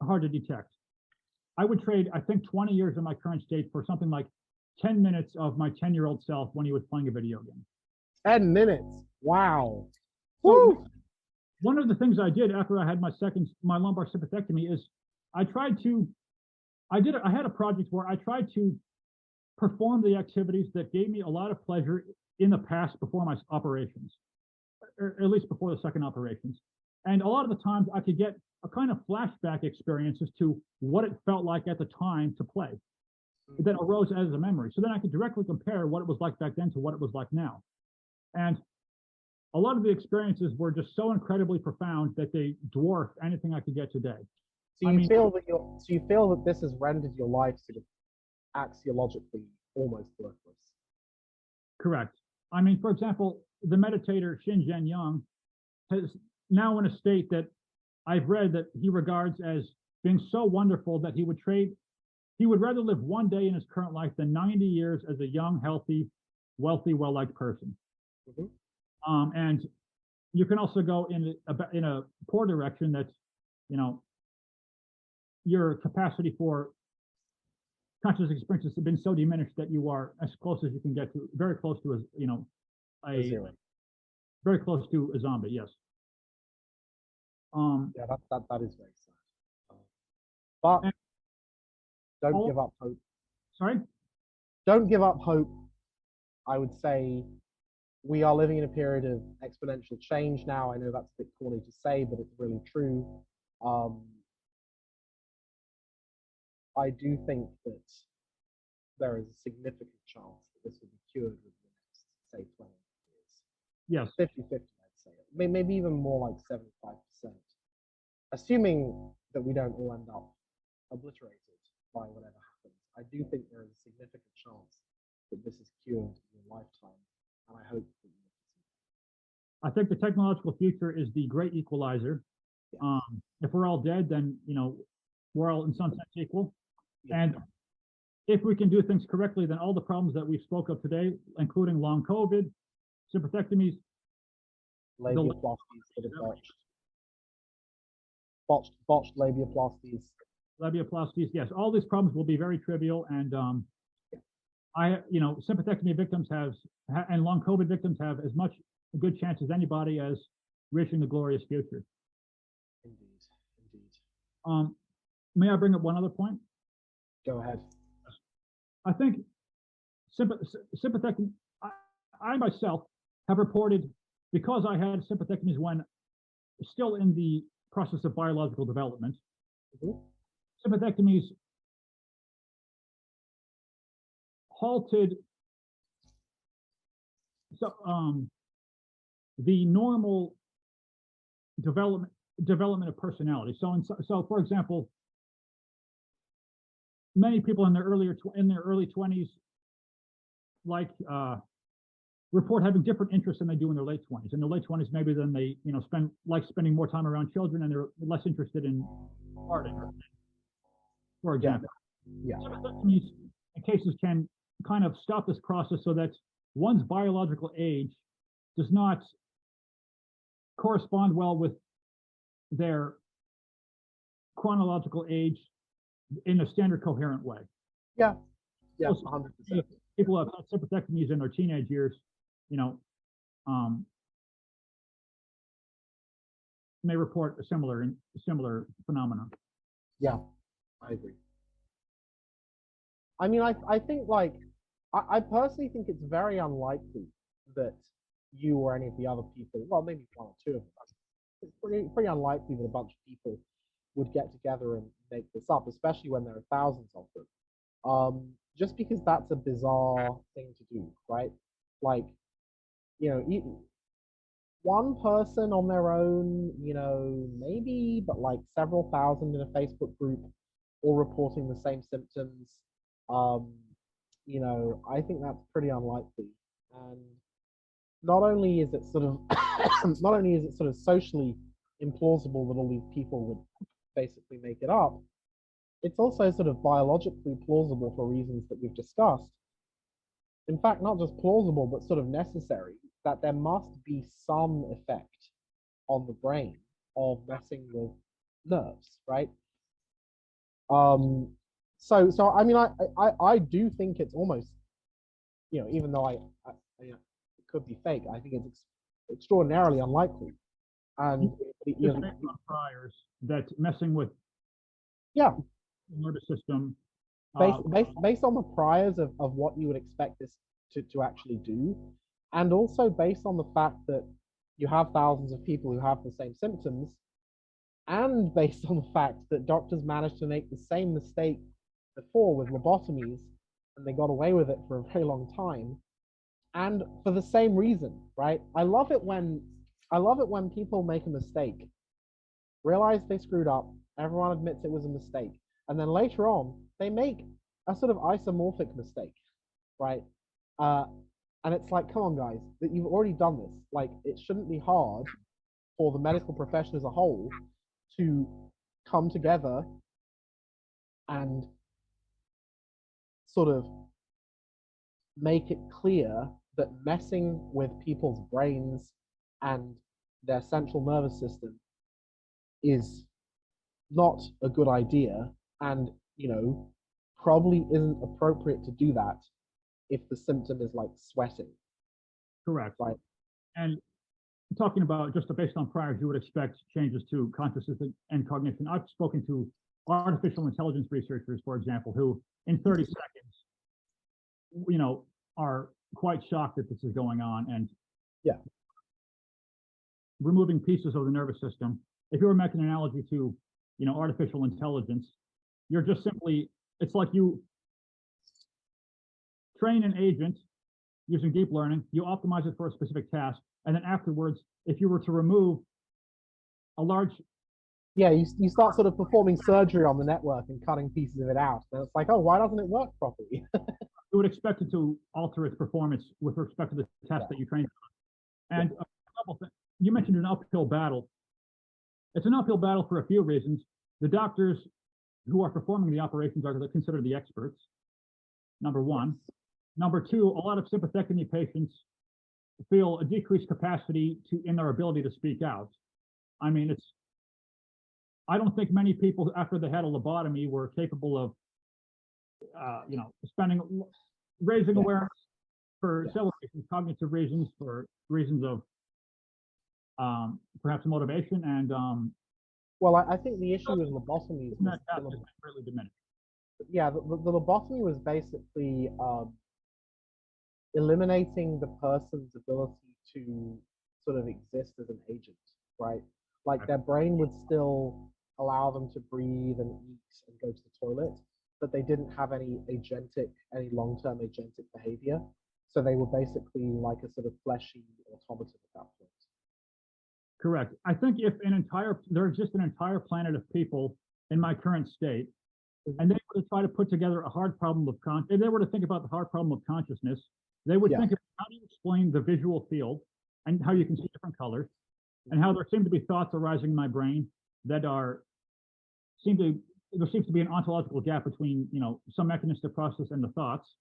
A: hard to detect. I would trade, I think, 20 years of my current state for something like 10 minutes of my 10-year-old self when he was playing a video game.
B: 10 minutes. Wow.
A: So
B: Woo!
A: one of the things I did after I had my lumbar sympathectomy is I had a project where I tried to perform the activities that gave me a lot of pleasure in the past before my operations, or at least before the second operations. And a lot of the times I could get a kind of flashback experience as to what it felt like at the time to play that arose as a memory. So then I could directly compare what it was like back then to what it was like now. And a lot of the experiences were just so incredibly profound that they dwarfed anything I could get today.
B: So you feel that this has rendered your life sort of axiologically almost worthless.
A: Correct. I mean, for example, the meditator Shinzen Yang is now in a state that I've read that he regards as being so wonderful that he would rather live one day in his current life than 90 years as a young, healthy, wealthy, well-liked person. And you can also go in a poor direction that, your capacity for conscious experiences have been so diminished that you are as close as you can get to, very close to very close to a zombie. Yes.
B: Yeah, that is very sad. But don't give up hope.
A: Sorry?
B: Don't give up hope. I would say we are living in a period of exponential change now. I know that's a bit corny to say, but it's really true. I do think that there is a significant chance that this will be cured within the next, say, 20 years.
A: Yes.
B: 50-50, I'd say. Maybe even more like 75%. Assuming that we don't all end up obliterated by whatever happens, I do think there is a significant chance that this is cured in your lifetime, and I hope that you will see that.
A: I think the technological future is the great equalizer. Yeah. If we're all dead, then we're all in some sense equal. Yeah. And if we can do things correctly, then all the problems that we spoke of today, including long COVID, sympathectomies,
B: labiaplasties that are botched labiaplasties,
A: yes, all these problems will be very trivial. And sympathectomy victims and long COVID victims have as much a good chance as anybody as reaching the glorious future.
B: Indeed.
A: May I bring up one other point?
B: Go ahead.
A: I think sympathectomy, I myself have reported, because I had sympathectomies when still in the process of biological development,
B: Mhm.
A: sympathectomies halted so, the normal development of personality. So for example, many people in their early 20s like report having different interests than they do in their late 20s. In their late 20s, maybe then they spending more time around children, and they're less interested in parting, for
B: Yeah.
A: example.
B: Yeah.
A: Sympathectomies in cases can kind of stop this process so that one's biological age does not correspond well with their chronological age in a standard coherent way.
B: Yeah. Yeah.
A: Also,
B: 100%.
A: people who have had sympathectomies in their teenage years, you know, may report a similar phenomenon.
B: Yeah, I agree. I mean, I think like I personally think it's very unlikely that you or any of the other people, well, maybe one or two of us, it's pretty unlikely that a bunch of people would get together and make this up, especially when there are thousands of them. Just because that's a bizarre thing to do, right? Like, one person on their own, maybe, but like several thousand in a Facebook group all reporting the same symptoms. Um, I think that's pretty unlikely. And not only is it sort of not only is it sort of socially implausible that all these people would basically make it up, it's also sort of biologically plausible for reasons that we've discussed. In fact, not just plausible, but sort of necessary, that there must be some effect on the brain of messing with nerves, right? So I mean, I do think it's almost, even though it could be fake, I think it's extraordinarily unlikely. And
A: just based on priors that messing with
B: yeah,
A: the nervous system,
B: based on the priors of what you would expect this to actually do, and also based on the fact that you have thousands of people who have the same symptoms, and based on the fact that doctors managed to make the same mistake before with lobotomies, and they got away with it for a very long time, and for the same reason, right? I love it when people make a mistake, realize they screwed up, everyone admits it was a mistake, and then later on they make a sort of isomorphic mistake, right? And it's like, come on, guys, that you've already done this. Like, it shouldn't be hard for the medical profession as a whole to come together and sort of make it clear that messing with people's brains and their central nervous system is not a good idea, and probably isn't appropriate to do that if the symptom is like sweating.
A: correct.
B: Right.
A: And talking about just based on priors, you would expect changes to consciousness and cognition. I've spoken to artificial intelligence researchers, for example, who in 30 seconds, are quite shocked that this is going on, and
B: yeah,
A: removing pieces of the nervous system. If you were making an analogy to, artificial intelligence, you're just simply, it's like you train an agent using deep learning, you optimize it for a specific task, and then afterwards, if you were to remove a large,
B: you start sort of performing surgery on the network and cutting pieces of it out, and it's like, oh, why doesn't it work properly?
A: you would expect it to alter its performance with respect to the test that you trained on. And a couple things, you mentioned an uphill battle. It's an uphill battle for a few reasons. The doctors who are performing the operations are considered the experts, number one. Number two, a lot of sympathectomy patients feel a decreased capacity in their ability to speak out. I mean, I don't think many people after they had a lobotomy were capable of, raising awareness for several reasons, cognitive reasons, for reasons of perhaps motivation, and
B: well, I think the issue with lobotomies
A: that greatly diminished.
B: yeah, the lobotomy was basically eliminating the person's ability to sort of exist as an agent, right? Like their brain would still allow them to breathe and eat and go to the toilet, but they didn't have any long-term agentic behavior. So they were basically like a sort of fleshy automaton at that point.
A: Correct. I think if there exists an entire planet of people in my current state, and they were to try to put together a hard problem of if they were to think about the hard problem of consciousness, they would
B: Yeah.
A: think of how do you explain the visual field and how you can see different colors, and how there seem to be thoughts arising in my brain that there seems to be an ontological gap between some mechanistic process and the thoughts,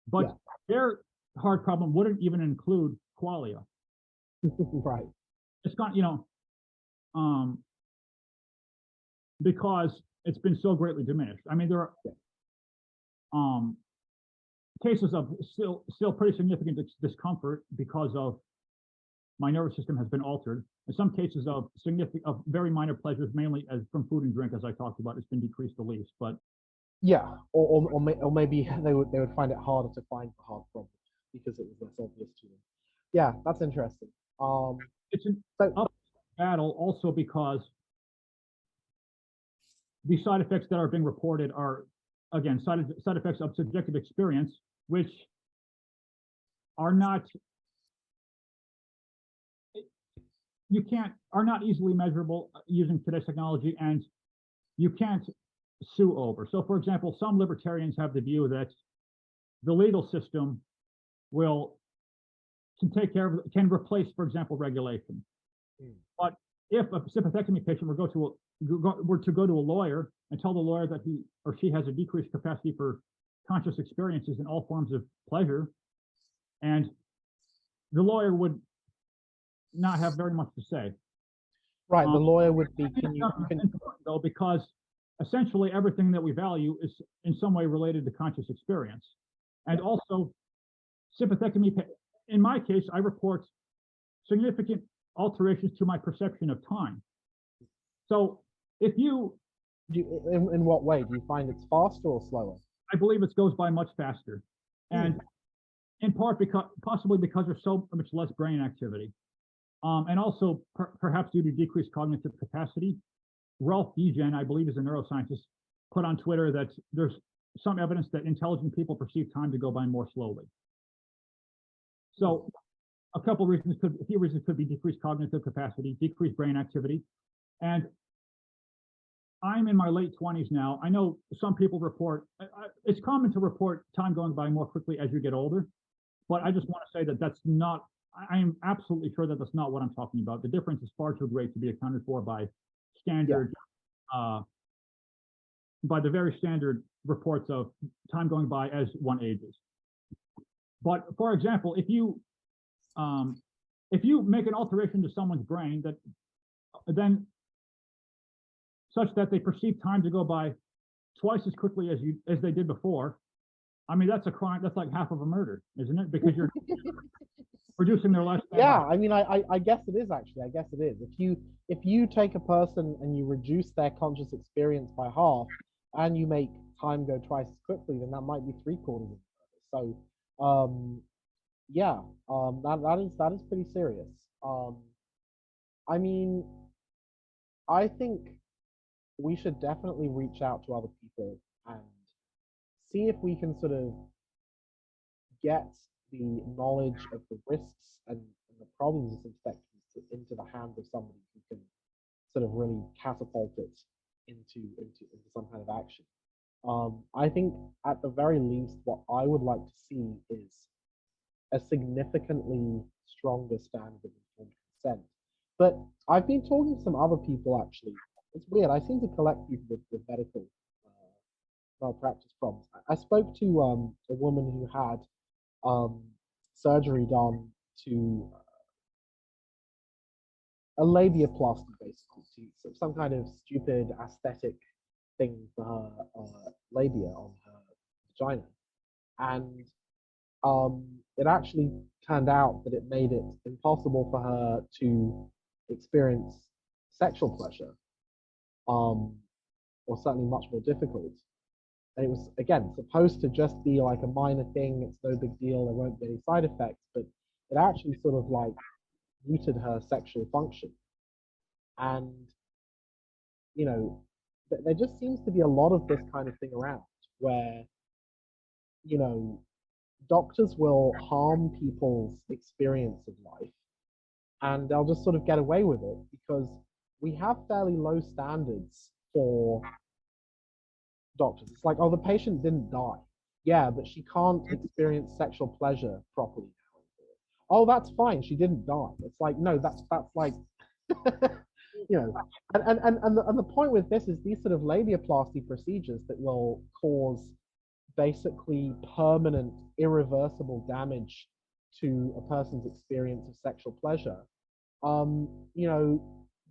A: but
B: Yeah.
A: their hard problem wouldn't even include qualia.
B: Right.
A: It's not because it's been so greatly diminished. I mean, there are cases of still pretty significant discomfort because of my nervous system has been altered. In some cases of very minor pleasures, mainly as from food and drink, as I talked about, it's been decreased the least. But
B: yeah, or maybe they would find it harder to find the hard problem because it was less obvious to them. Yeah, that's interesting.
A: It's an uphill battle also because the side effects that are being reported are, again, side effects of subjective experience, which are not easily measurable using today's technology, and you can't sue over. So, for example, some libertarians have the view that the legal system can replace, for example, regulation. But if a sympathectomy patient were to go to a lawyer and tell the lawyer that he or she has a decreased capacity for conscious experiences in all forms of pleasure, and the lawyer would not have very much to say.
B: Right, the lawyer would be.
A: Though, because essentially everything that we value is in some way related to conscious experience, and also sympathectomy. In my case, I report significant alterations to my perception of time. So, if
B: in what way do you find it's faster or slower?
A: I believe it goes by much faster, and in part possibly because there's so much less brain activity. And also perhaps due to decreased cognitive capacity. Ralph Degen, I believe, is a neuroscientist, put on Twitter that there's some evidence that intelligent people perceive time to go by more slowly. So a few reasons could be decreased cognitive capacity, decreased brain activity. And I'm in my late 20s now. I know some people report, it's common to report time going by more quickly as you get older, but I just want to say that that's not, I am absolutely sure that that's not what I'm talking about. The difference is far too great to be accounted for by standard, by the very standard reports of time going by as one ages. But for example, if you make an alteration to someone's brain that then such that they perceive time to go by twice as quickly as they did before, I mean, that's a crime. That's like half of a murder, isn't it? Because you're reducing their lifespan.
B: Yeah, I mean, I guess it is actually. I guess it is. If you take a person and you reduce their conscious experience by half, and you make time go twice as quickly, then that might be 3/4 of it. So, yeah, that is pretty serious. I mean, I think we should definitely reach out to other people and see if we can sort of get the knowledge of the risks and the problems of sympathectomy into the hands of somebody who can sort of really catapult it into some kind of action. I think at the very least, what I would like to see is a significantly stronger standard of informed consent. But I've been talking to some other people actually. It's weird. I seem to collect people with medical malpractice problems. I spoke to a woman who had surgery done to a labiaplasty, basically, to some kind of stupid aesthetic thing for her labia on her vagina. And it actually turned out that it made it impossible for her to experience sexual pleasure, or certainly much more difficult. And it was, again, supposed to just be like a minor thing. It's no big deal. There won't be any side effects. But it actually sort of like muted her sexual function. And, you know, there just seems to be a lot of this kind of thing around where, you know, doctors will harm people's experience of life and they'll just sort of get away with it because we have fairly low standards for doctors. It's like, oh, the patient didn't die. Yeah, but she can't experience sexual pleasure properly now. Oh, that's fine. She didn't die. It's like, no, that's like, you know, and the point with this is these sort of labiaplasty procedures that will cause basically permanent, irreversible damage to a person's experience of sexual pleasure. You know,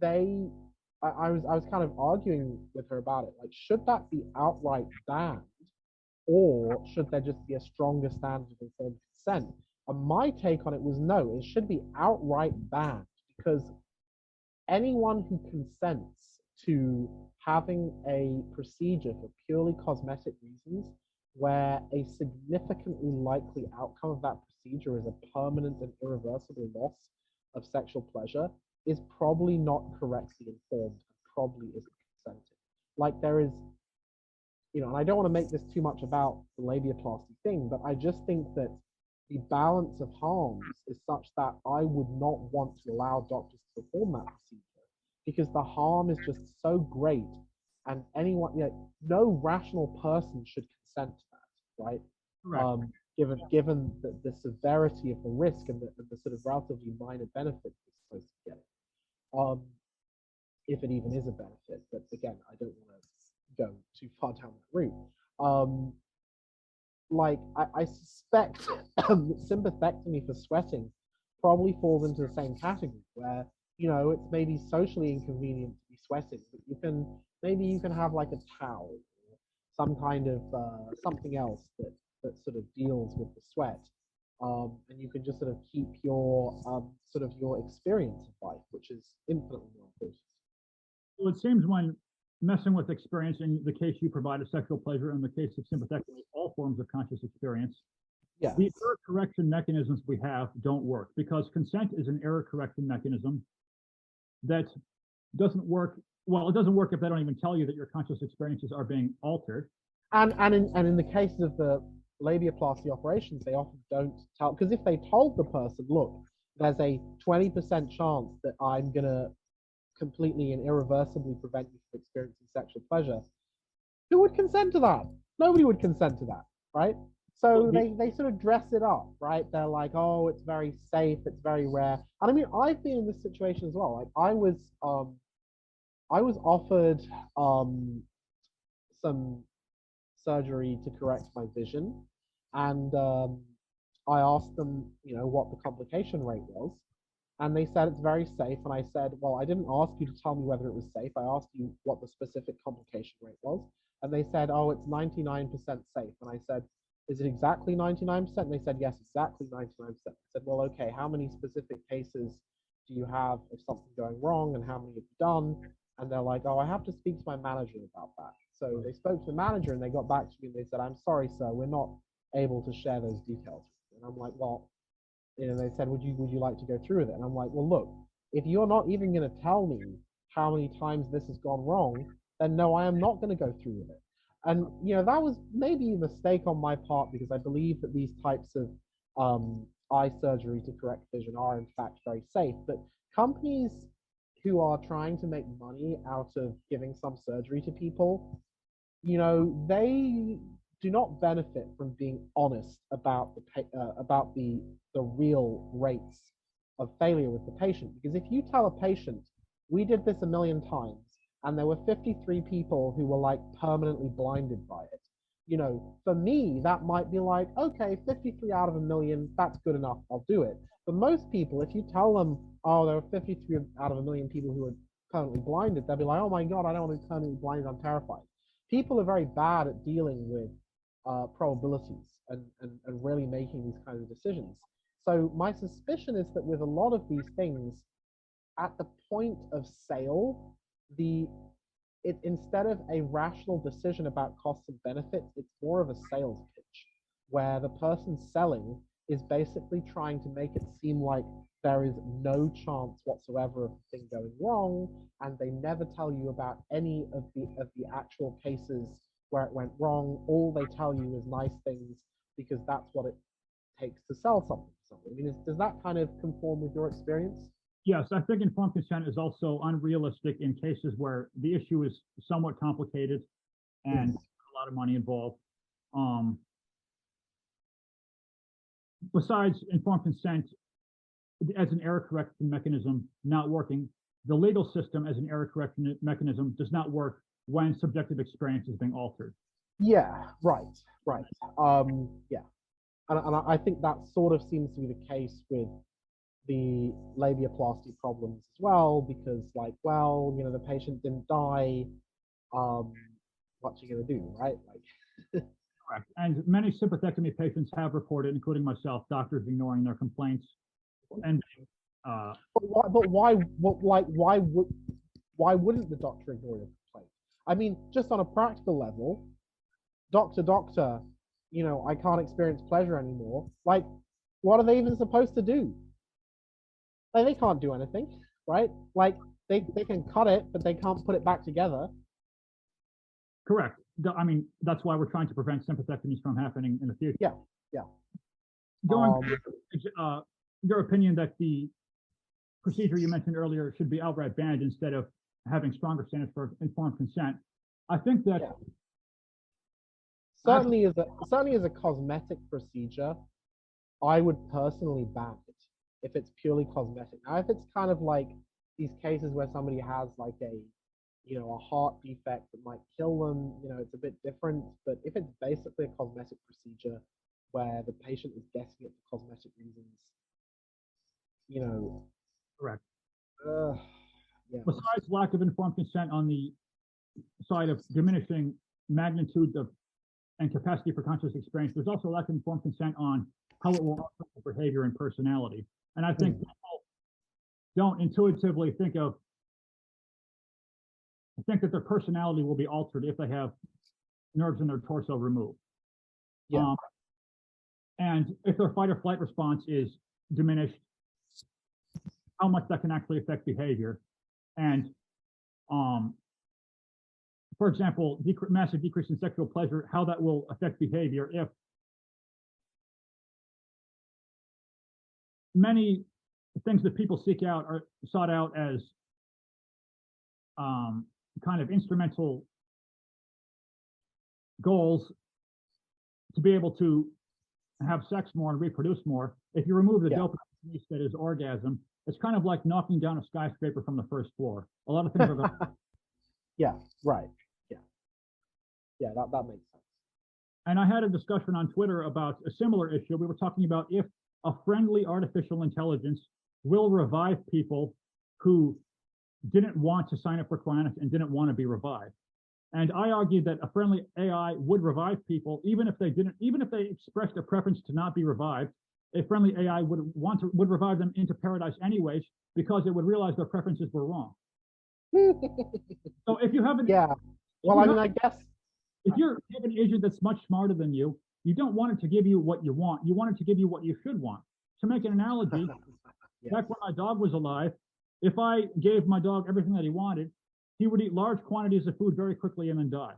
B: I was kind of arguing with her about it. Like, should that be outright banned, or should there just be a stronger standard of informed consent? And my take on it was no, it should be outright banned because anyone who consents to having a procedure for purely cosmetic reasons where a significantly likely outcome of that procedure is a permanent and irreversible loss of sexual pleasure is probably not correctly informed and probably isn't consenting. Like there is, you know, and I don't want to make this too much about the labiaplasty thing, but I just think that the balance of harms is such that I would not want to allow doctors to perform that procedure because the harm is just so great and anyone, you know, no rational person should consent to that, right?
A: Correct.
B: Given the severity of the risk and the sort of relatively minor benefit you're supposed to get, if it even is a benefit. But again, I don't want to go too far down that route. Like I suspect sympathectomy for sweating probably falls into the same category where, you know, it's maybe socially inconvenient to be sweating, but maybe you can have like a towel or some kind of something else that sort of deals with the sweat, and you can just sort of keep your sort of your experience of life, which is infinitely more important.
A: Well, it seems when messing with experience, in the case you provided sexual pleasure, in the case of sympathectomy, all forms of conscious experience,
B: Yeah.
A: the error correction mechanisms we have don't work because consent is an error correction mechanism that doesn't work. Well, it doesn't work if they don't even tell you that your conscious experiences are being altered.
B: And in the cases of the labiaplasty operations, they often don't tell, because if they told the person, look, there's a 20% chance that I'm gonna completely and irreversibly prevent you from experiencing sexual pleasure, who would consent to that? Nobody would consent to that, right? So they sort of dress it up, right? They're like, oh, it's very safe, it's very rare. And I mean, I've been in this situation as well. Like I was offered some surgery to correct my vision, and I asked them, you know, what the complication rate was, and they said it's very safe. And I said, well, I didn't ask you to tell me whether it was safe. I asked you what the specific complication rate was, and they said, oh, it's 99% safe. And I said, is it exactly 99%? And they said, yes, exactly 99%. I said, well, okay, how many specific cases do you have of something going wrong, and how many have you done? And they're like, oh, I have to speak to my manager about that. So they spoke to the manager and they got back to me and they said, I'm sorry, sir, we're not able to share those details. And I'm like, well, you know, they said, would you like to go through with it? And I'm like, well, look, if you're not even going to tell me how many times this has gone wrong, then no, I am not going to go through with it. And, you know, that was maybe a mistake on my part because I believe that these types of eye surgery to correct vision are in fact very safe. But companies who are trying to make money out of giving some surgery to people, you know, they do not benefit from being honest about the real rates of failure with the patient. Because if you tell a patient, we did this a million times, and there were 53 people who were like permanently blinded by it, you know, for me, that might be like, okay, 53 out of a million, that's good enough, I'll do it. But most people, if you tell them, oh, there are 53 out of a million people who are permanently blinded, they'll be like, oh my God, I don't want to be permanently blinded, I'm terrified. People are very bad at dealing with probabilities and really making these kinds of decisions. So my suspicion is that with a lot of these things, at the point of sale, the instead of a rational decision about costs and benefits, it's more of a sales pitch where the person selling is basically trying to make it seem like there is no chance whatsoever of the thing going wrong, and they never tell you about any of the actual cases where it went wrong. All they tell you is nice things because that's what it takes to sell something. So, I mean, does that kind of conform with your experience?
A: Yes, I think informed consent is also unrealistic in cases where the issue is somewhat complicated and a lot of money involved. Besides informed consent as an error correction mechanism not working, the legal system as an error correction mechanism does not work when subjective experience is being altered.
B: Yeah, right. Yeah. And I think that sort of seems to be the case with the labiaplasty problems as well, because like, well, you know, the patient didn't die. What you gonna do, right? Like,
A: correct. And many sympathectomy patients have reported, including myself, doctors ignoring their complaints. And
B: why wouldn't the doctor ignore your complaint? I mean, just on a practical level, doctor, you know, I can't experience pleasure anymore. Like, what are they even supposed to do? Like, they can't do anything, right? Like, they can cut it, but they can't put it back together.
A: Correct. I mean, that's why we're trying to prevent sympathectomies from happening in the future.
B: Yeah.
A: Going to your opinion that the procedure you mentioned earlier should be outright banned instead of having stronger standards for informed consent. I think that
B: certainly as a cosmetic procedure, I would personally ban it if it's purely cosmetic. Now, if it's kind of like these cases where somebody has like a heart defect that might kill them, you know, it's a bit different. But if it's basically a cosmetic procedure where the patient is getting it for cosmetic reasons, you know.
A: Correct.
B: Yeah.
A: Besides lack of informed consent on the side of diminishing magnitude of and capacity for conscious experience, there's also lack of informed consent on how it will alter behavior and personality. And I think people don't intuitively think that their personality will be altered if they have nerves in their torso removed.
B: Yeah.
A: And if their fight or flight response is diminished, how much that can actually affect behavior. And for example, massive decrease in sexual pleasure, how that will affect behavior if many things that people seek out are sought out as kind of instrumental goals to be able to have sex more and reproduce more. If you remove the dopamine release that is orgasm, it's kind of like knocking down a skyscraper from the first floor. A lot of things are going.
B: Yeah, right. Yeah, that makes sense.
A: And I had a discussion on Twitter about a similar issue. We were talking about if a friendly artificial intelligence will revive people who didn't want to sign up for cryonics and didn't want to be revived. And I argued that a friendly AI would revive people, even if they expressed a preference to not be revived. A friendly AI would revive them into paradise anyways, because it would realize their preferences were wrong. So if you have
B: I guess
A: if you have an agent that's much smarter than you, you don't want it to give you what you want. You want it to give you what you should want. To make an analogy, back when my dog was alive, if I gave my dog everything that he wanted, he would eat large quantities of food very quickly and then die.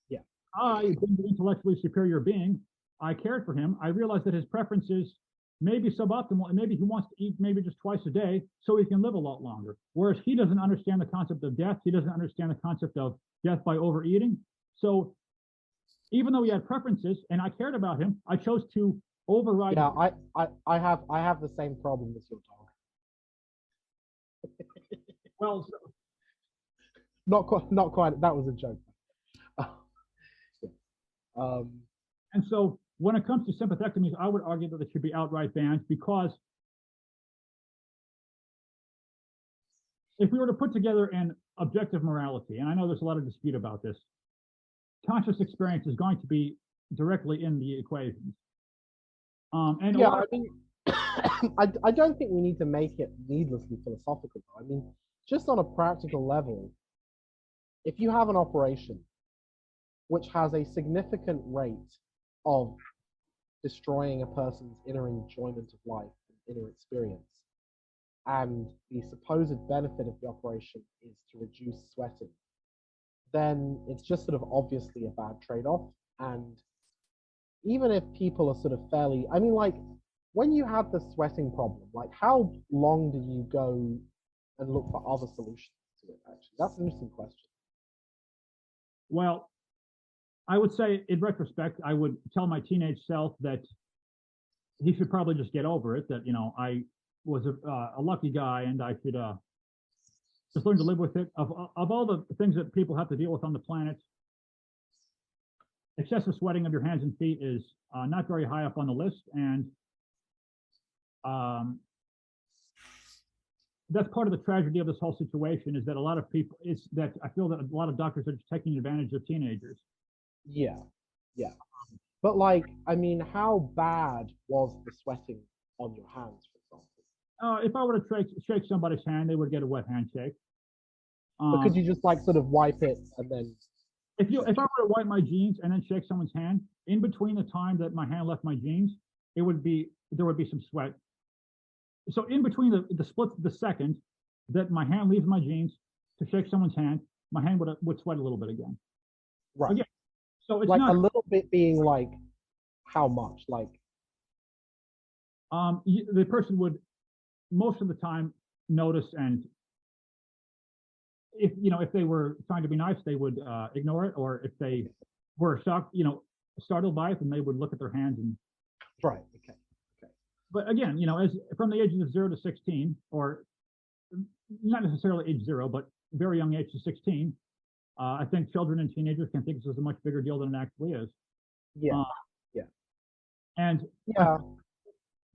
B: Yeah.
A: I, being the intellectually superior being, I cared for him. I realized that his preferences may be suboptimal, and maybe he wants to eat maybe just twice a day so he can live a lot longer. Whereas he doesn't understand the concept of death. He doesn't understand the concept of death by overeating. So even though he had preferences and I cared about him, I chose to override.
B: Yeah, I have the same problem as your dog.
A: Well,
B: not quite. That was a joke.
A: And so when it comes to sympathectomies, I would argue that it should be outright banned, because if we were to put together an objective morality, and I know there's a lot of dispute about this, conscious experience is going to be directly in the equation.
B: I mean, I don't think we need to make it needlessly philosophical. I mean, just on a practical level, if you have an operation which has a significant rate of destroying a person's inner enjoyment of life, inner experience, and the supposed benefit of the operation is to reduce sweating, then it's just sort of obviously a bad trade-off. And even if people are sort of fairly, I mean, like, when you have the sweating problem, like, how long do you go and look for other solutions to it, actually? That's an interesting question.
A: Well, I would say in retrospect, I would tell my teenage self that he should probably just get over it, that, I was a lucky guy and I should just learn to live with it. Of all the things that people have to deal with on the planet, excessive sweating of your hands and feet is not very high up on the list. And that's part of the tragedy of this whole situation, is that a lot of people, it's that I feel that a lot of doctors are just taking advantage of teenagers.
B: Yeah, yeah. But, like, I mean, how bad was the sweating on your hands, for example?
A: If I were to shake somebody's hand, they would get a wet handshake.
B: But could you just, like, sort of wipe it and then?
A: If I were to wipe my jeans and then shake someone's hand, in between the time that my hand left my jeans, there would be some sweat. So in between the split, the second that my hand leaves my jeans to shake someone's hand, my hand would sweat a little bit again.
B: Right.
A: Again, so it's
B: like
A: not
B: a little bit being like how much? Like,
A: the person would most of the time notice, and if they were trying to be nice, they would ignore it, or if they were shocked, startled by it, then they would look at their hands and.
B: Right. Okay.
A: But again, as from the ages of 0 to 16, or not necessarily age 0, but very young age to 16, I think children and teenagers can think this is a much bigger deal than it actually is.
B: Yeah. Yeah.
A: And
B: Yeah.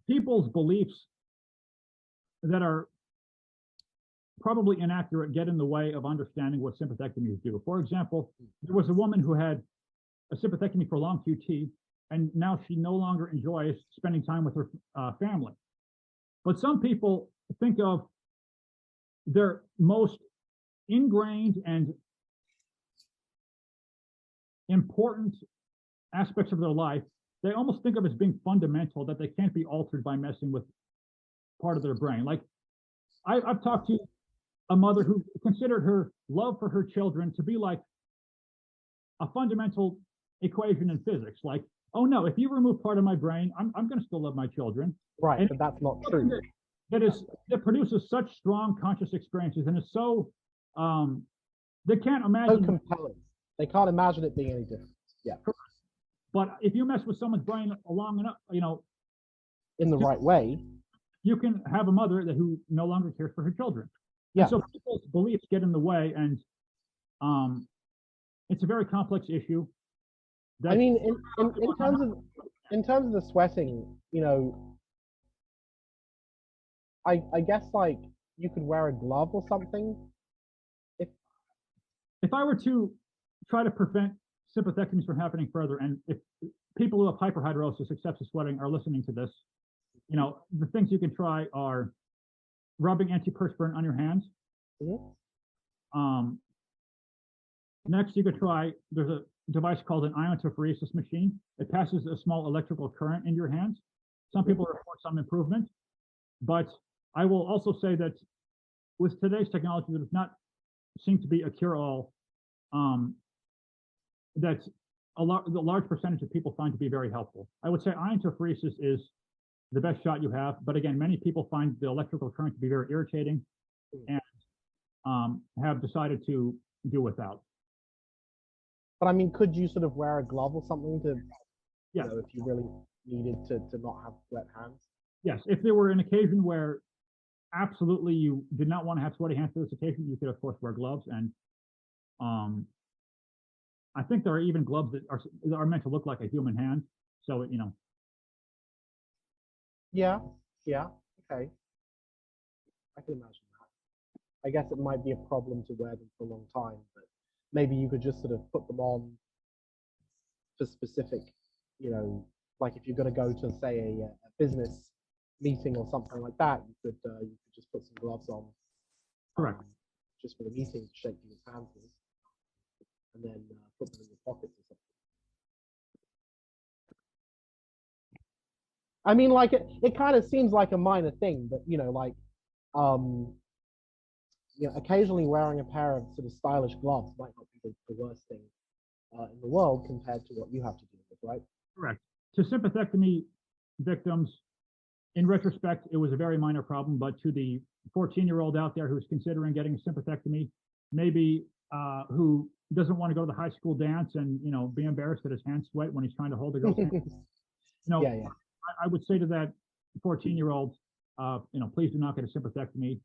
A: People's beliefs that are probably inaccurate get in the way of understanding what sympathectomies do. For example, there was a woman who had a sympathectomy for long QT, and now she no longer enjoys spending time with her family. But some people think of their most ingrained and important aspects of their life, they almost think of as being fundamental, that they can't be altered by messing with part of their brain. Like, I've talked to a mother who considered her love for her children to be like a fundamental equation in physics. Like, oh no, if you remove part of my brain, I'm going to still love my children.
B: Right,
A: and
B: but that's not true.
A: That produces such strong conscious experiences, and it's so they can't imagine.
B: So compelling. They can't imagine it being any different. Yeah.
A: But if you mess with someone's brain long enough,
B: in the right way,
A: you can have a mother who no longer cares for her children.
B: Yeah.
A: And so people's beliefs get in the way, and it's a very complex issue.
B: I mean, in terms of the sweating, I guess, like, you could wear a glove or something.
A: If I were to try to prevent sympathectomies from happening further, and if people who have hyperhidrosis, excessive sweating, are listening to this, the things you can try are rubbing antiperspirant on your hands.
B: Mm-hmm.
A: Next, you could try, there's a device called an iontophoresis machine. It passes a small electrical current in your hands. Some people report some improvement, but I will also say that with today's technology, there does not seem to be a cure-all that the large percentage of people find to be very helpful. I would say iontophoresis is the best shot you have, but again, many people find the electrical current to be very irritating and have decided to do without.
B: But I mean, could you sort of wear a glove or something to,
A: yeah,
B: if you really needed to not have wet hands?
A: Yes, if there were an occasion where absolutely you did not want to have sweaty hands for this occasion, you could of course wear gloves. And I think there are even gloves that are meant to look like a human hand. So
B: Yeah. Okay. I can imagine that. I guess it might be a problem to wear them for a long time, but maybe you could just sort of put them on for specific, like if you're going to go to, say, a business meeting or something like that, you could just put some gloves on.
A: Correct.
B: Just for the meeting to shake people's hands with. and then put them in your pockets or something. I mean, like it kind of seems like a minor thing, but like um, occasionally wearing a pair of sort of stylish gloves might not be the worst thing in the world compared to what you have to deal with, right?
A: Correct. To sympathectomy victims, in retrospect, it was a very minor problem, but to the 14-year-old out there who's considering getting a sympathectomy, maybe who doesn't want to go to the high school dance and be embarrassed that his hands sweat when he's trying to hold a girl's hand,
B: Yeah.
A: I would say to that 14-year-old, please do not get a sympathectomy.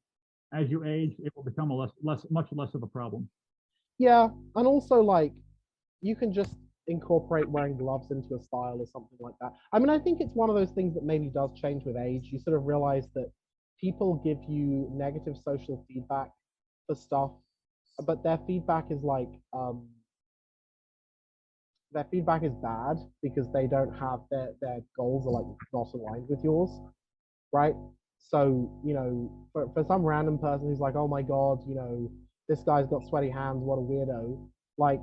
A: As you age, it will become much less of a problem.
B: Yeah, and also like you can just incorporate wearing gloves into a style or something like that. I mean, I think it's one of those things that maybe does change with age. You sort of realize that people give you negative social feedback for stuff, but their feedback is like their feedback is bad because they don't have their goals are like not aligned with yours, right? So, for some random person who's like, oh my God, this guy's got sweaty hands, what a weirdo. Like,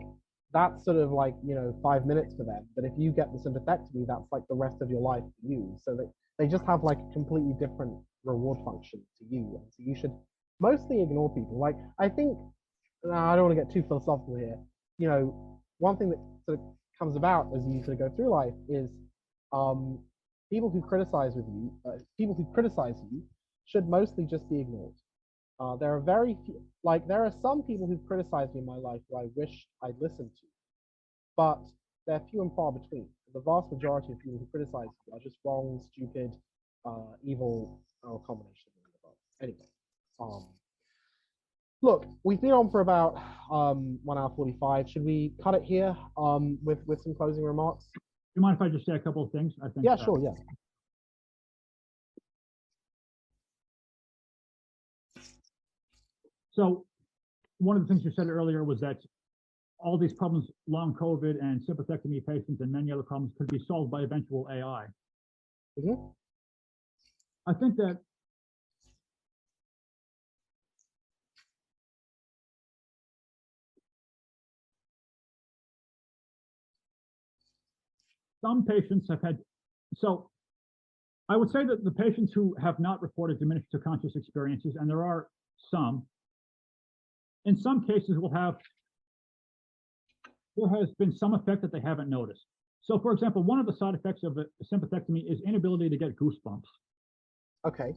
B: that's sort of like, 5 minutes for them. But if you get the sympathectomy, that's like the rest of your life for you. So they just have like a completely different reward function to you. And so you should mostly ignore people. Like, I think, I don't want to get too philosophical here. One thing that sort of comes about as you sort of go through life is people who criticize you should mostly just be ignored. There are very few, like there are some people who've criticized me in my life who I wish I'd listened to, but they're few and far between. The vast majority of people who criticize you are just wrong, stupid, evil, or a combination of the above. Anyway, look, we've been on for about 1 hour 45. Should we cut it here with some closing remarks?
A: Do you mind if I just say a couple of things? I think.
B: Yeah, sure. Yeah.
A: So one of the things you said earlier was that all these problems, long COVID and sympathectomy patients and many other problems, could be solved by eventual AI.
B: Mm-hmm.
A: I think that some patients have had, so I would say that the patients who have not reported diminished to conscious experiences, and there are some, in some cases there has been some effect that they haven't noticed. So for example, one of the side effects of a sympathectomy is inability to get goosebumps.
B: Okay.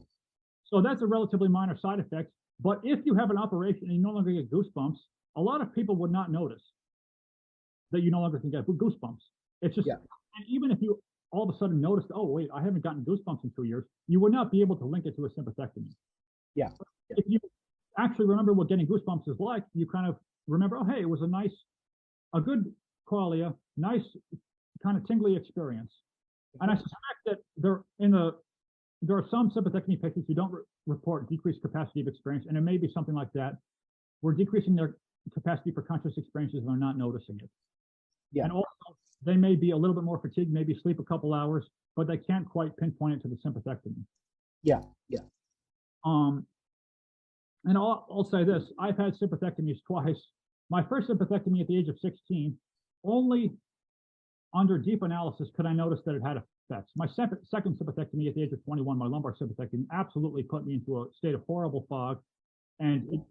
A: So that's a relatively minor side effect, but if you have an operation and you no longer get goosebumps, a lot of people would not notice that you no longer can get goosebumps. It's just, and even if you all of a sudden noticed, oh wait, I haven't gotten goosebumps in 2 years, you would not be able to link it to a sympathectomy.
B: Yeah.
A: If you actually remember what getting goosebumps is like, you kind of remember, oh hey, it was a good qualia, nice kind of tingly experience. And I suspect that there are some sympathectomy patients who don't report decreased capacity of experience, and it may be something like that. We're decreasing their capacity for conscious experiences and they're not noticing it.
B: Yeah.
A: And also, they may be a little bit more fatigued, maybe sleep a couple hours, but they can't quite pinpoint it to the sympathectomy.
B: Yeah.
A: And I'll say this, I've had sympathectomies twice. My first sympathectomy at the age of 16, only under deep analysis could I notice that it had effects. My second sympathectomy at the age of 21, my lumbar sympathectomy, absolutely put me into a state of horrible fog. And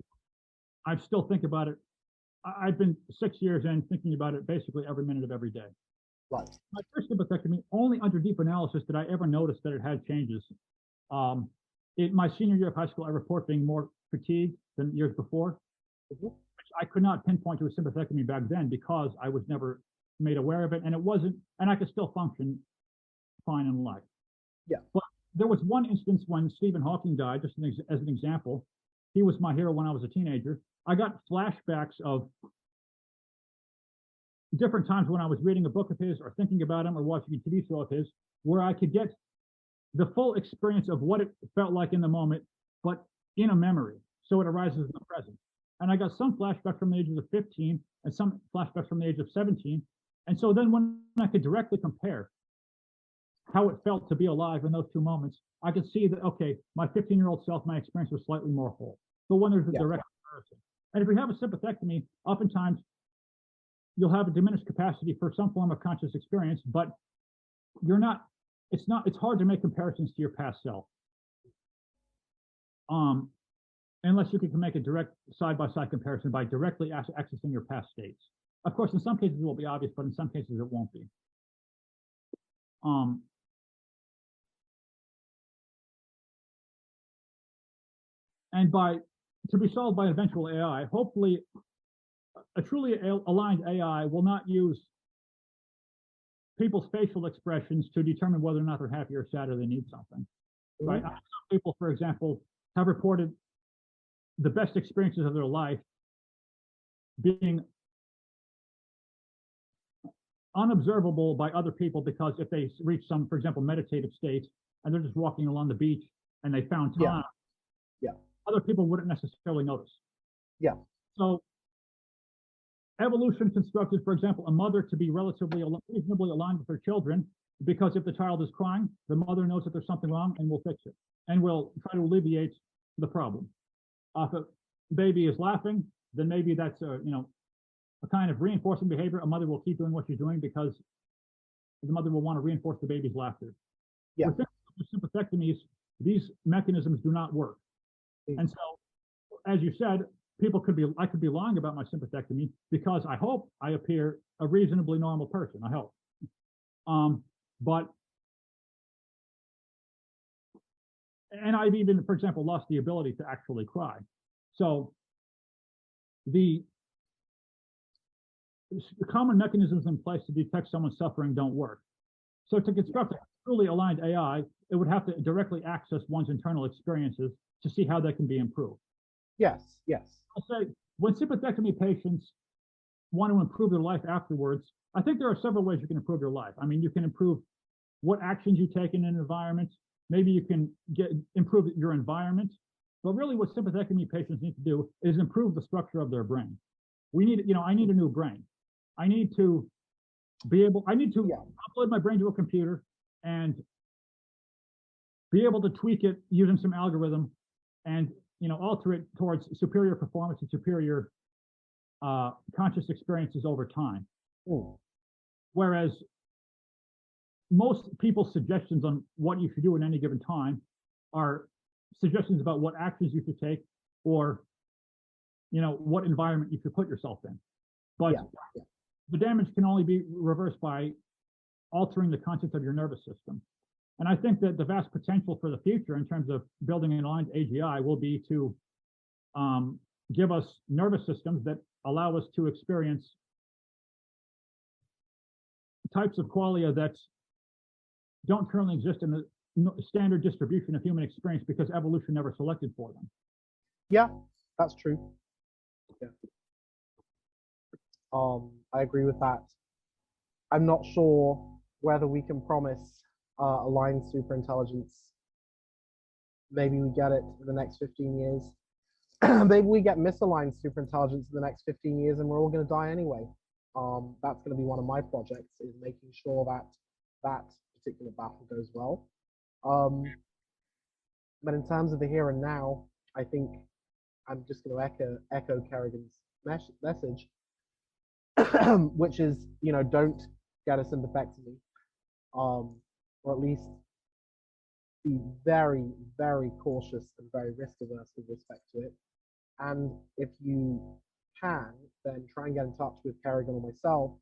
A: I still think about it. I've been 6 years in thinking about it basically every minute of every day.
B: Right.
A: My first sympathectomy, only under deep analysis did I ever notice that it had changes. In my senior year of high school, I report being more fatigued than years before. Which I could not pinpoint to a sympathectomy back then because I was never made aware of it, and it wasn't, and I could still function fine in life.
B: Yeah.
A: But there was one instance when Stephen Hawking died, just as an example. He was my hero when I was a teenager. I got flashbacks of different times when I was reading a book of his or thinking about him or watching a TV show of his, where I could get the full experience of what it felt like in the moment, but in a memory. So it arises in the present. And I got some flashbacks from the ages of 15 and some flashbacks from the age of 17. And so then when I could directly compare how it felt to be alive in those two moments, I could see that, okay, my 15-year-old self, my experience was slightly more whole. But when there's a direct comparison. And if we have a sympathectomy, oftentimes you'll have a diminished capacity for some form of conscious experience, but you're not, it's hard to make comparisons to your past self. Unless you can make a direct side-by-side comparison by directly accessing your past states. Of course, in some cases it will be obvious, but in some cases it won't be. And to be solved by eventual AI, hopefully a truly aligned AI will not use people's facial expressions to determine whether or not they're happy or sad or they need something. Right? Some people, for example, have reported the best experiences of their life being unobservable by other people, because if they reach some, for example, meditative state and they're just walking along the beach and they found time, other people wouldn't necessarily notice. So evolution constructed, for example, a mother to be reasonably aligned with her children, because if the child is crying, the mother knows that there's something wrong and will fix it and will try to alleviate the problem. If a baby is laughing, then maybe that's a kind of reinforcing behavior. A mother will keep doing what she's doing because the mother will want to reinforce the baby's laughter. With sympathectomies, these mechanisms do not work. And so, as you said, I could be lying about my sympathectomy because I hope I appear a reasonably normal person. I hope. And I've even, for example, lost the ability to actually cry. So the common mechanisms in place to detect someone's suffering don't work. So to construct a truly aligned AI, it would have to directly access one's internal experiences to see how they can be improved.
B: Yes.
A: I'll say, when sympathectomy patients want to improve their life afterwards, I think there are several ways you can improve your life. I mean, you can improve what actions you take in an environment. Maybe you can improve your environment. But really what sympathectomy patients need to do is improve the structure of their brain. I need a new brain. I need to upload my brain to a computer and be able to tweak it using some algorithm and alter it towards superior performance and superior conscious experiences over time. Whereas most people's suggestions on what you should do at any given time are suggestions about what actions you should take or what environment you should put yourself in. But the damage can only be reversed by altering the content of your nervous system. And I think that the vast potential for the future in terms of building an aligned AGI will be to give us nervous systems that allow us to experience types of qualia that don't currently exist in the standard distribution of human experience because evolution never selected for them.
B: Yeah, that's true. I agree with that. I'm not sure whether we can promise aligned superintelligence. Maybe we get it in the next 15 years. Maybe we get misaligned superintelligence in the next 15 years and we're all going to die anyway. That's going to be one of my projects, is making sure that that particular battle goes well. But in terms of the here and now, I think I'm just going to echo Kerrigan's message, which is, don't get a sympathectomy, or at least be very, very cautious and very risk averse with respect to it. And if you can, then try and get in touch with Kerrigan or myself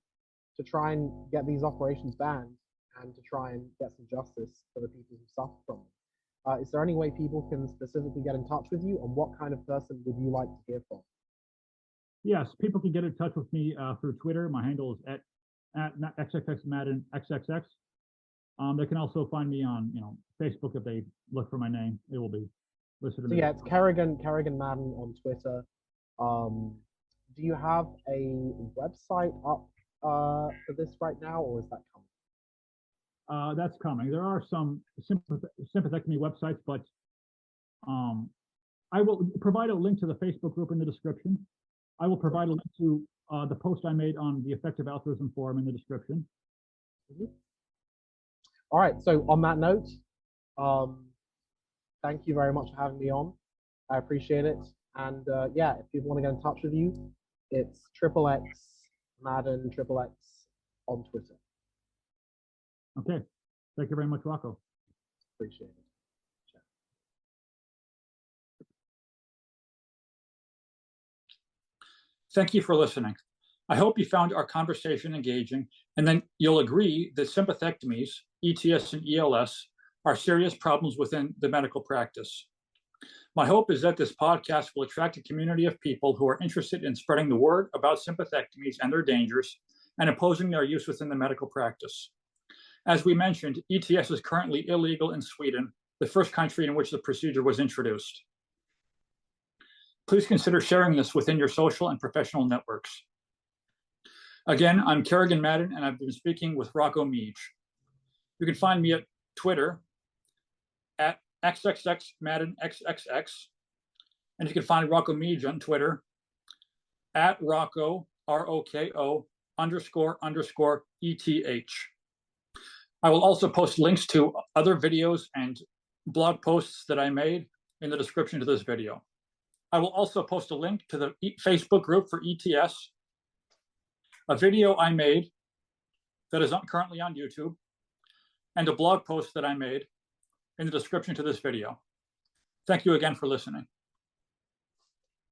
B: to try and get these operations banned and to try and get some justice for the people who suffer from them. Is there any way people can specifically get in touch with you, and what kind of person would you like to hear from?
A: Yes, people can get in touch with me through Twitter. My handle is at XXX Madden XXX. They can also find me on Facebook if they look for my name. It will be listed.
B: So yeah, it's Kerrigan Madden on Twitter. Do you have a website up for this right now, or is that coming?
A: That's coming. There are some sympathectomy websites, but I will provide a link to the Facebook group in the description. I will provide a link to the post I made on the Effective Altruism Forum in the description.
B: All right, so on that note, thank you very much for having me on. I appreciate it. And yeah, if people want to get in touch with you, it's Madden, XXX on Twitter.
A: Okay. Thank you very much, Roko.
B: Appreciate it.
A: Thank you for listening. I hope you found our conversation engaging, and then you'll agree that sympathectomies, ETS and ELS, are serious problems within the medical practice. My hope is that this podcast will attract a community of people who are interested in spreading the word about sympathectomies and their dangers and opposing their use within the medical practice. As we mentioned, ETS is currently illegal in Sweden, the first country in which the procedure was introduced. Please consider sharing this within your social and professional networks. Again, I'm Kerrigan Madden, and I've been speaking with Roko Mijic. You can find me at Twitter at XXXMaddenXXX, and you can find Roko Mijic on Twitter at Roko, ROKO __ETH. I will also post links to other videos and blog posts that I made in the description to this video. I will also post a link to the Facebook group for ETS, a video I made that is currently on YouTube, and a blog post that I made in the description to this video. Thank you again for listening.